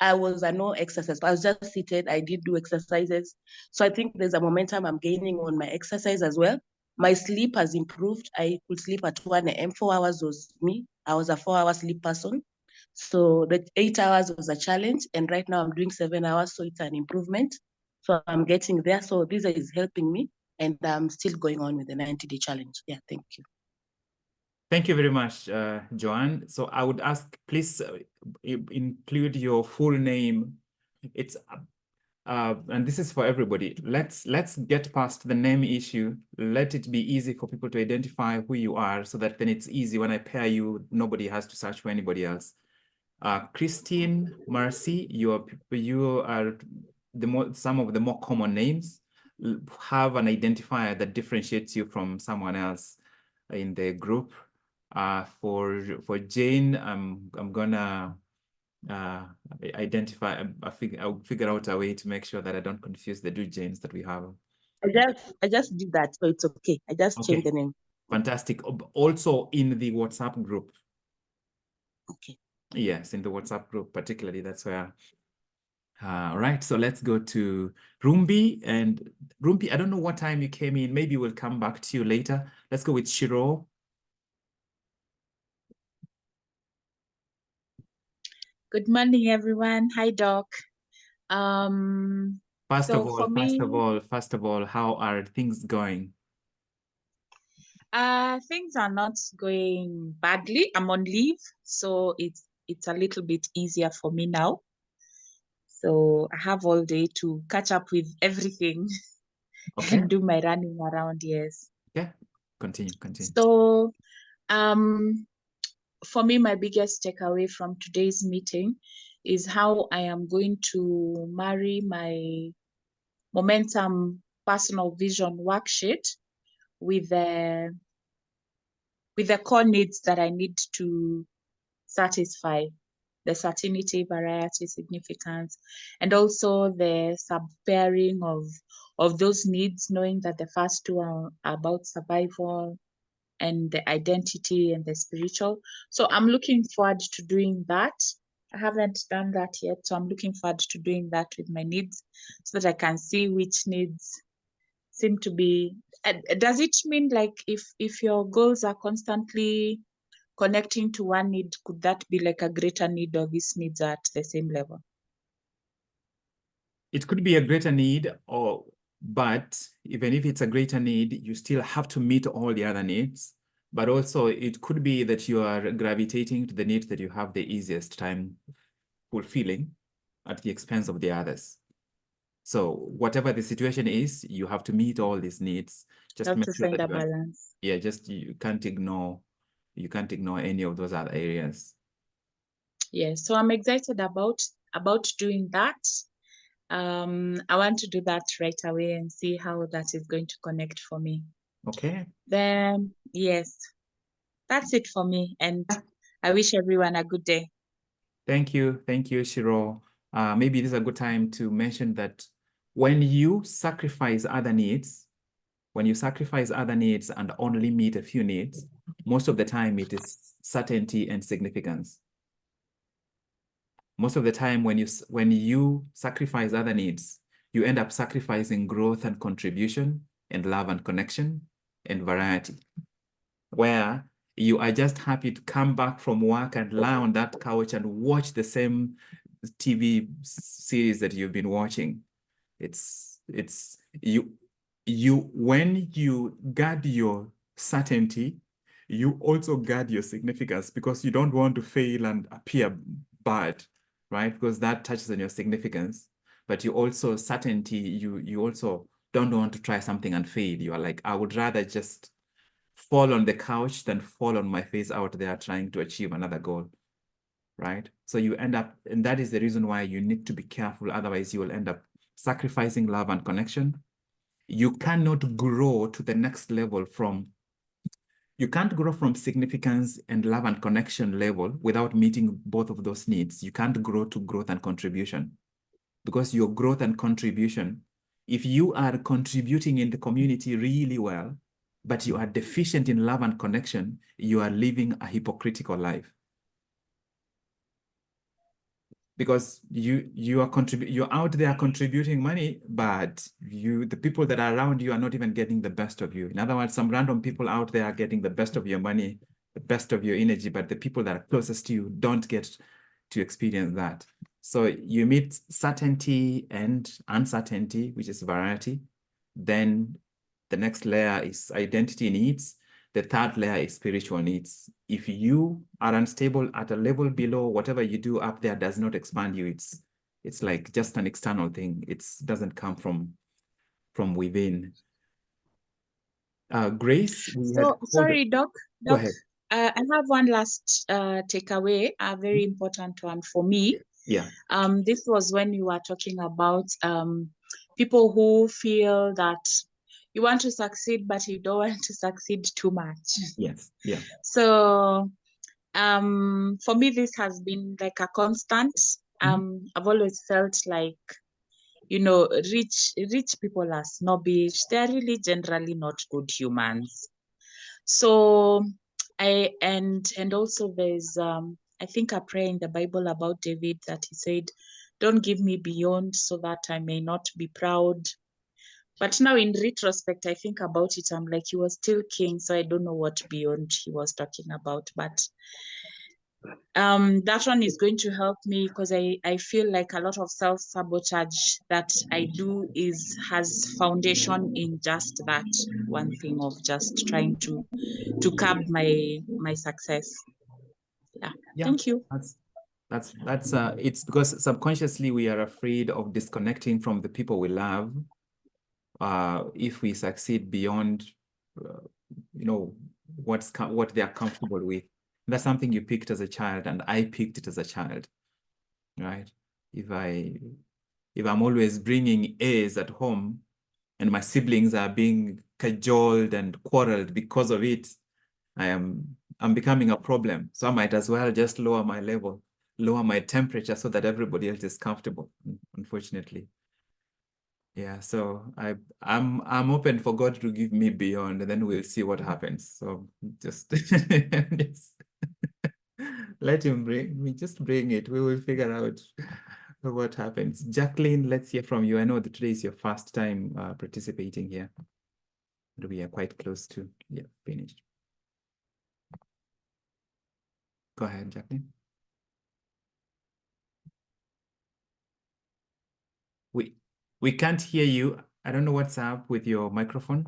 I was a no exercise. I was just seated. I did do exercises. So I think there's a momentum I'm gaining on my exercise as well. My sleep has improved. I could sleep at 1 a.m. 4 hours was me. I was a 4-hour sleep person. So the 8 hours was a challenge. And right now I'm doing 7 hours. So it's an improvement. So I'm getting there. So this is helping me. And I'm still going on with the 90-day challenge. Yeah, thank you. Thank you very much, Joanne. So I would ask, please include your full name. It's and this is for everybody. Let's get past the name issue. Let it be easy for people to identify who you are, so that then it's easy when I pair you. Nobody has to search for anybody else. Christine, Marcy, you are some of the more common names. Have an identifier that differentiates you from someone else in the group. For Jane, I'm gonna identify. I'll figure out a way to make sure that I don't confuse the two Janes that we have. I just did that, so it's okay. I just changed the name. Fantastic. Also in the WhatsApp group. Okay. Yes, in the WhatsApp group, particularly. That's where. All right, so let's go to Rumbi. And Rumbi, I don't know what time you came in. Maybe we'll come back to you later. Let's go with Shiro. Good morning, everyone. Hi, Doc. First of all, how are things going? Things are not going badly. I'm on leave, so it's a little bit easier for me now. So I have all day to catch up with everything and do my running around. Yes. Yeah, continue. So, for me, my biggest takeaway from today's meeting is how I am going to marry my momentum personal vision worksheet with the core needs that I need to satisfy: the certainty, variety, significance, and also the sub-pairing of those needs, knowing that the first two are about survival and the identity and the spiritual. So I'm looking forward to doing that. I haven't done that yet, so I'm looking forward to doing that with my needs so that I can see which needs seem to be. Does it mean like if your goals are constantly connecting to one need, could that be like a greater need, or these needs are at the same level? It could be a greater need, but even if it's a greater need, you still have to meet all the other needs. But also it could be that you are gravitating to the need that you have the easiest time fulfilling at the expense of the others. So whatever the situation is, you have to meet all these needs. Just make sure that a balance. Yeah, just you can't ignore any of those other areas. Yes, so I'm excited about doing that. I want to do that right away and see how that is going to connect for me. Okay. Then, yes, that's it for me. And I wish everyone a good day. Thank you, Shiro. Maybe this is a good time to mention that when you sacrifice other needs, and only meet a few needs, most of the time it is certainty and significance. Most of the time when you sacrifice other needs, you end up sacrificing growth and contribution and love and connection. and variety, where you are just happy to come back from work and lie on that couch and watch the same TV series that you've been watching. It's when you guard your certainty, you also guard your significance, because you don't want to fail and appear bad, right? Because that touches on your significance. But you also certainty, you also don't want to try something and fail. You are like, I would rather just fall on the couch than fall on my face out there trying to achieve another goal, right? So you end up, and that is the reason why you need to be careful. Otherwise, you will end up sacrificing love and connection. You cannot grow to the next level you can't grow from significance and love and connection level without meeting both of those needs. You can't grow to growth and contribution, because your growth and contribution, if you are contributing in the community really well, but you are deficient in love and connection, you are living a hypocritical life. Because you're out there contributing money, but the people that are around you are not even getting the best of you. In other words, some random people out there are getting the best of your money, the best of your energy, but the people that are closest to you don't get to experience that. So you meet certainty and uncertainty, which is variety. Then the next layer is identity needs. The third layer is spiritual needs. If you are unstable at a level below, whatever you do up there does not expand you. It's like just an external thing. It doesn't come from within. Grace, sorry, Doc. Go ahead. I have one last takeaway, a very important one for me. Yeah. This was when you were talking about people who feel that you want to succeed, but you don't want to succeed too much. Yes. Yeah. So for me, this has been like a constant. I've always felt like, rich people are snobbish. They're really generally not good humans. So and also there's I think a prayer in the Bible about David that he said, "Don't give me beyond so that I may not be proud." But now in retrospect, I think about it, I'm like, he was still king, so I don't know what beyond he was talking about. But that one is going to help me, because I feel like a lot of self-sabotage that I do has foundation in just that one thing of just trying to curb my success. Yeah. Thank you. That's it's because subconsciously we are afraid of disconnecting from the people we love. If we succeed beyond, what they are comfortable with. That's something you picked as a child, and I picked it as a child, right? If I'm always bringing A's at home, and my siblings are being cajoled and quarreled because of it, I'm becoming a problem. So I might as well just lower my level, lower my temperature, so that everybody else is comfortable, unfortunately. Yeah, so I'm open for God to give me beyond, and then we'll see what happens. So just let him bring it. We will figure out what happens. Jacqueline, let's hear from you. I know that today is your first time participating here. We are quite close to finished. Go ahead, Jacqueline. We can't hear you. I don't know what's up with your microphone.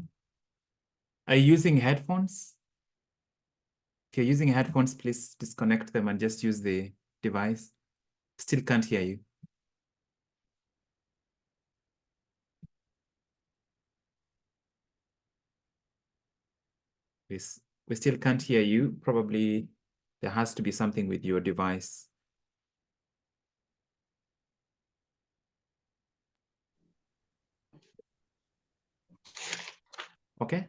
Are you using headphones? If you're using headphones, please disconnect them and just use the device. Still can't hear you. Please, we still can't hear you. Probably there has to be something with your device. Okay.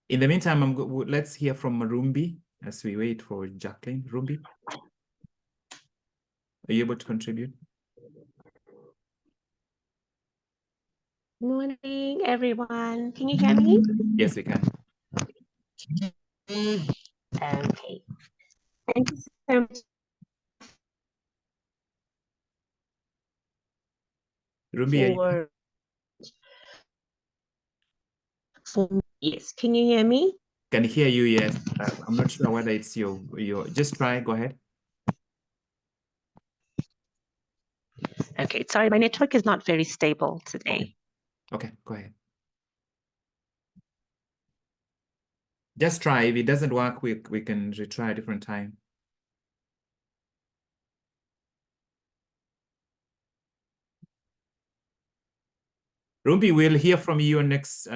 In the meantime, let's hear from Rumbi as we wait for Jacqueline. Rumbi, are you able to contribute? Good morning, everyone. Can you hear me? Yes, we can. Okay. Thank you so much. Rumbi, for me. Yes. Can you hear me? Can hear you, yes. I'm not sure whether it's your, just try, go ahead. Okay, sorry, my network is not very stable today. Okay, go ahead. Just try. If it doesn't work, we can retry a different time. Ruby, we'll hear from you next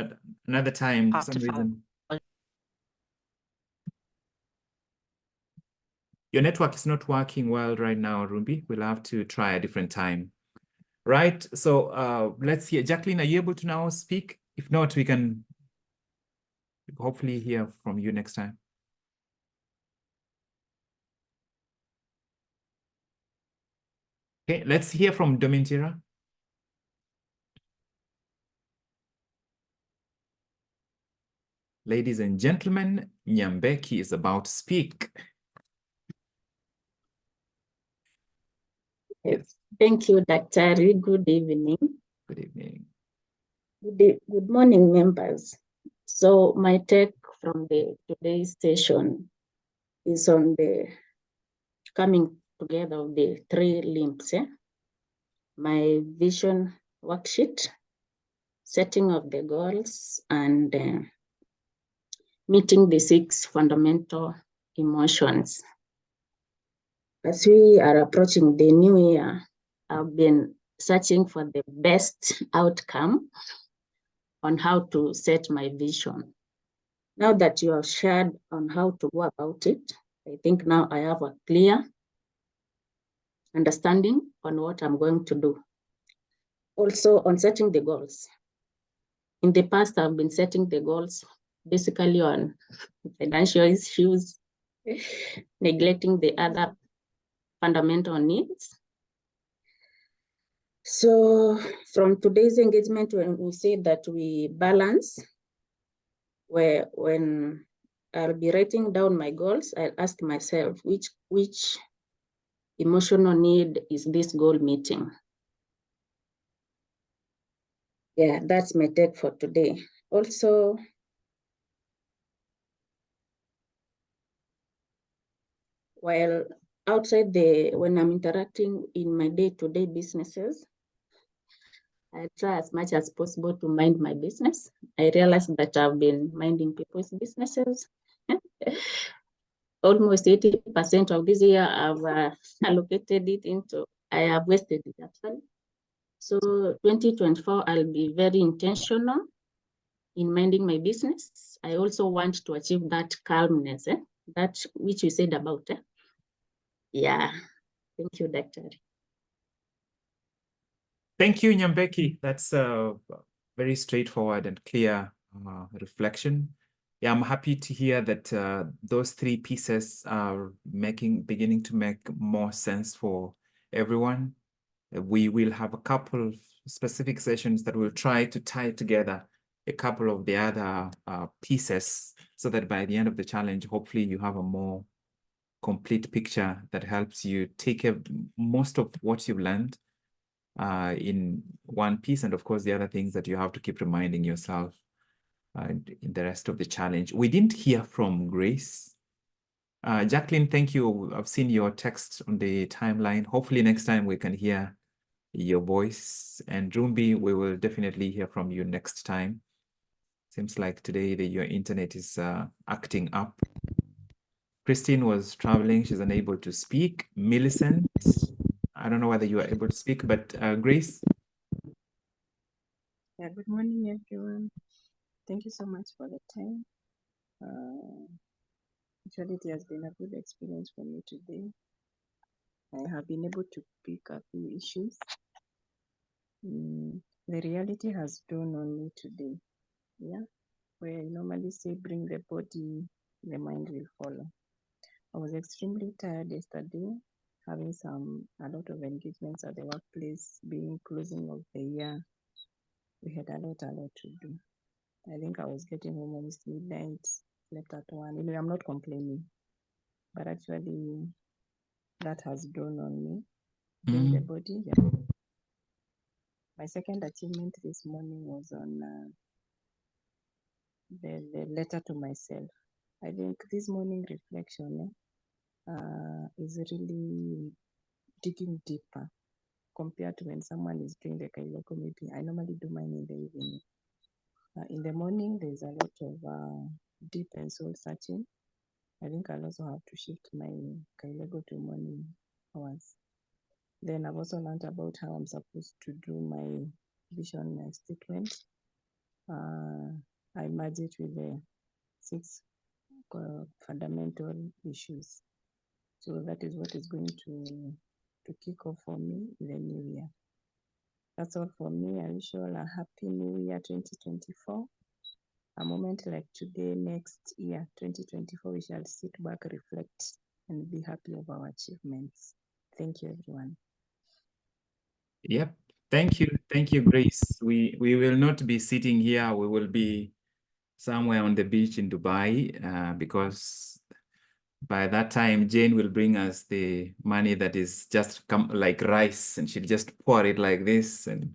another time for some reason. Your network is not working well right now, Ruby. We'll have to try a different time. Right, so let's hear. Jacqueline, are you able to now speak? If not, we can hopefully hear from you next time. Okay, let's hear from Domintira. Ladies and gentlemen, Nyambeki is about to speak. Yes. Thank you, Dr. Good evening. Good evening. Good morning, members. So my take from today's session is on the coming together of the three limbs. My vision worksheet, setting of the goals, and meeting the 6 fundamental emotions. As we are approaching the new year, I've been searching for the best outcome on how to set my vision. Now that you have shared on how to go about it, I think now I have a clear understanding on what I'm going to do. Also on setting the goals. In the past, I've been setting the goals basically on financial issues, neglecting the other fundamental needs. So from today's engagement, when we say that we balance, when I'll be writing down my goals, I'll ask myself, which emotional need is this goal meeting? Yeah, that's my take for today. Also, while outside when I'm interacting in my day-to-day businesses, I try as much as possible to mind my business. I realize that I've been minding people's businesses. Almost 80% of this year I've allocated it into, I have wasted it actually. So 2024, I'll be very intentional in minding my business. I also want to achieve that calmness, that which you said about. Yeah, thank you, Dr. Thank you, Nyambeki. That's a very straightforward and clear reflection. Yeah, I'm happy to hear that those 3 pieces are beginning to make more sense for everyone. We will have a couple of specific sessions that will try to tie together a couple of the other pieces so that by the end of the challenge, hopefully you have a more complete picture that helps you take most of what you've learned in one piece. And of course, the other things that you have to keep reminding yourself in the rest of the challenge. We didn't hear from Grace. Jacqueline, thank you. I've seen your text on the timeline. Hopefully next time we can hear your voice. And Rumbi, we will definitely hear from you next time. Seems like today your internet is acting up. Christine was traveling. She's unable to speak. Millicent, I don't know whether you are able to speak, but Grace. Yeah, good morning, everyone. Thank you so much for the time. Actually, it has been a good experience for me today. I have been able to pick a few issues. The reality has dawned on me today. Yeah, where I normally say bring the body, the mind will follow. I was extremely tired yesterday, having a lot of engagements at the workplace, being closing of the year. We had a lot to do. I think I was getting home almost midnight, slept at 1. Anyway, I'm not complaining, but actually that has dawned on me. Bring the body. Yeah. My second achievement this morning was on the letter to myself. I think this morning reflection is really digging deeper compared to when someone is doing the kailoko. Maybe I normally do mine in the evening. In the morning, there's a lot of deep and soul searching. I think I'll also have to shift my kailoko to morning hours. Then I've also learned about how I'm supposed to do my vision statement. I merge it with the 6 fundamental issues. So that is what is going to kick off for me in the new year. That's all for me. I wish you all a happy new year 2024. A moment like today, next year, 2024, we shall sit back, reflect, and be happy of our achievements. Thank you, everyone. Yep. Thank you, Grace. We will not be sitting here. We will be somewhere on the beach in Dubai because by that time, Jane will bring us the money that is just like rice, and she'll just pour it like this, and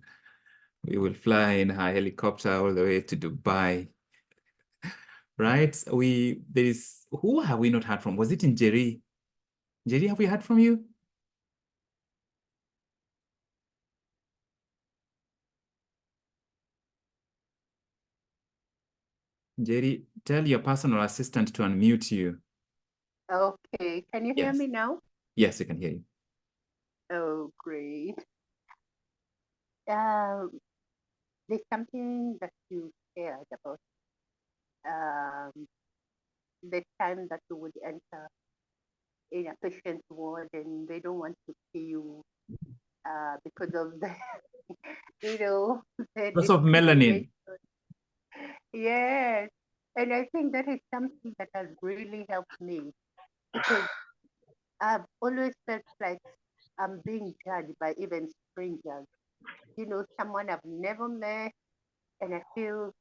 we will fly in her helicopter all the way to Dubai. Right? Who have we not heard from? Was it in Jerry? Jerry, have we heard from you? Jerry, tell your personal assistant to unmute you. Okay, can you hear Yes. me now? Yes, we can hear you. Oh, great. There's something that you shared about the time that you would enter in a patient's ward and they don't want to see you because of the, the Because of melanin. discrimination. Yes, and I think that is something that has really helped me because I've always felt like I'm being judged by even strangers. Someone I've never met, and I feel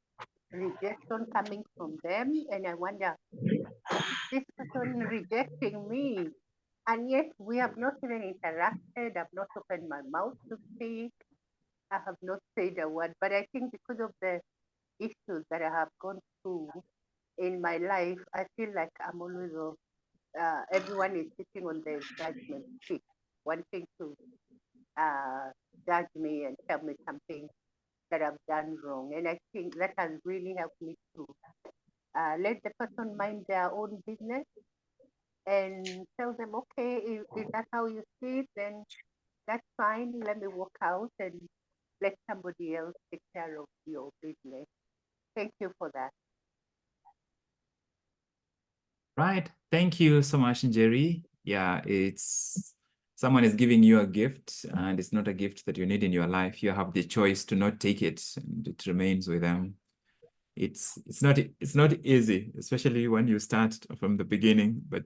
rejection coming from them, and I wonder, is this person rejecting me? And yet we have not even interacted. I've not opened my mouth to speak. I have not said a word. But I think because of the issues that I have gone through in my life, I feel like I'm always everyone is sitting on the judgment seat, wanting to judge me and tell me something that I've done wrong. And I think that has really helped me to let the person mind their own business and tell them, okay, if that's how you see it, then that's fine. Let me walk out and let somebody else take care of your business. Thank you for that. Right. Thank you so much, Jerry. Yeah, someone is giving you a gift, and it's not a gift that you need in your life. You have the choice to not take it, and it remains with them. It's not easy, especially when you start from the beginning, but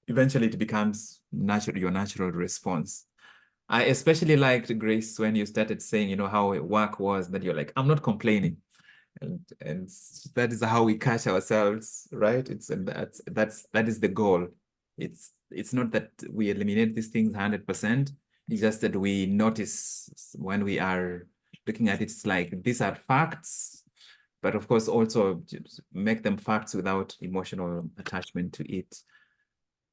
eventually it becomes your natural response. I especially liked, Grace, when you started saying, how work was, that you're like, I'm not complaining. And that is how we catch ourselves, right? That is the goal. It's not that we eliminate these things 100%. It's just that we notice when we are looking at it, it's like, these are facts, but of course also make them facts without emotional attachment to it.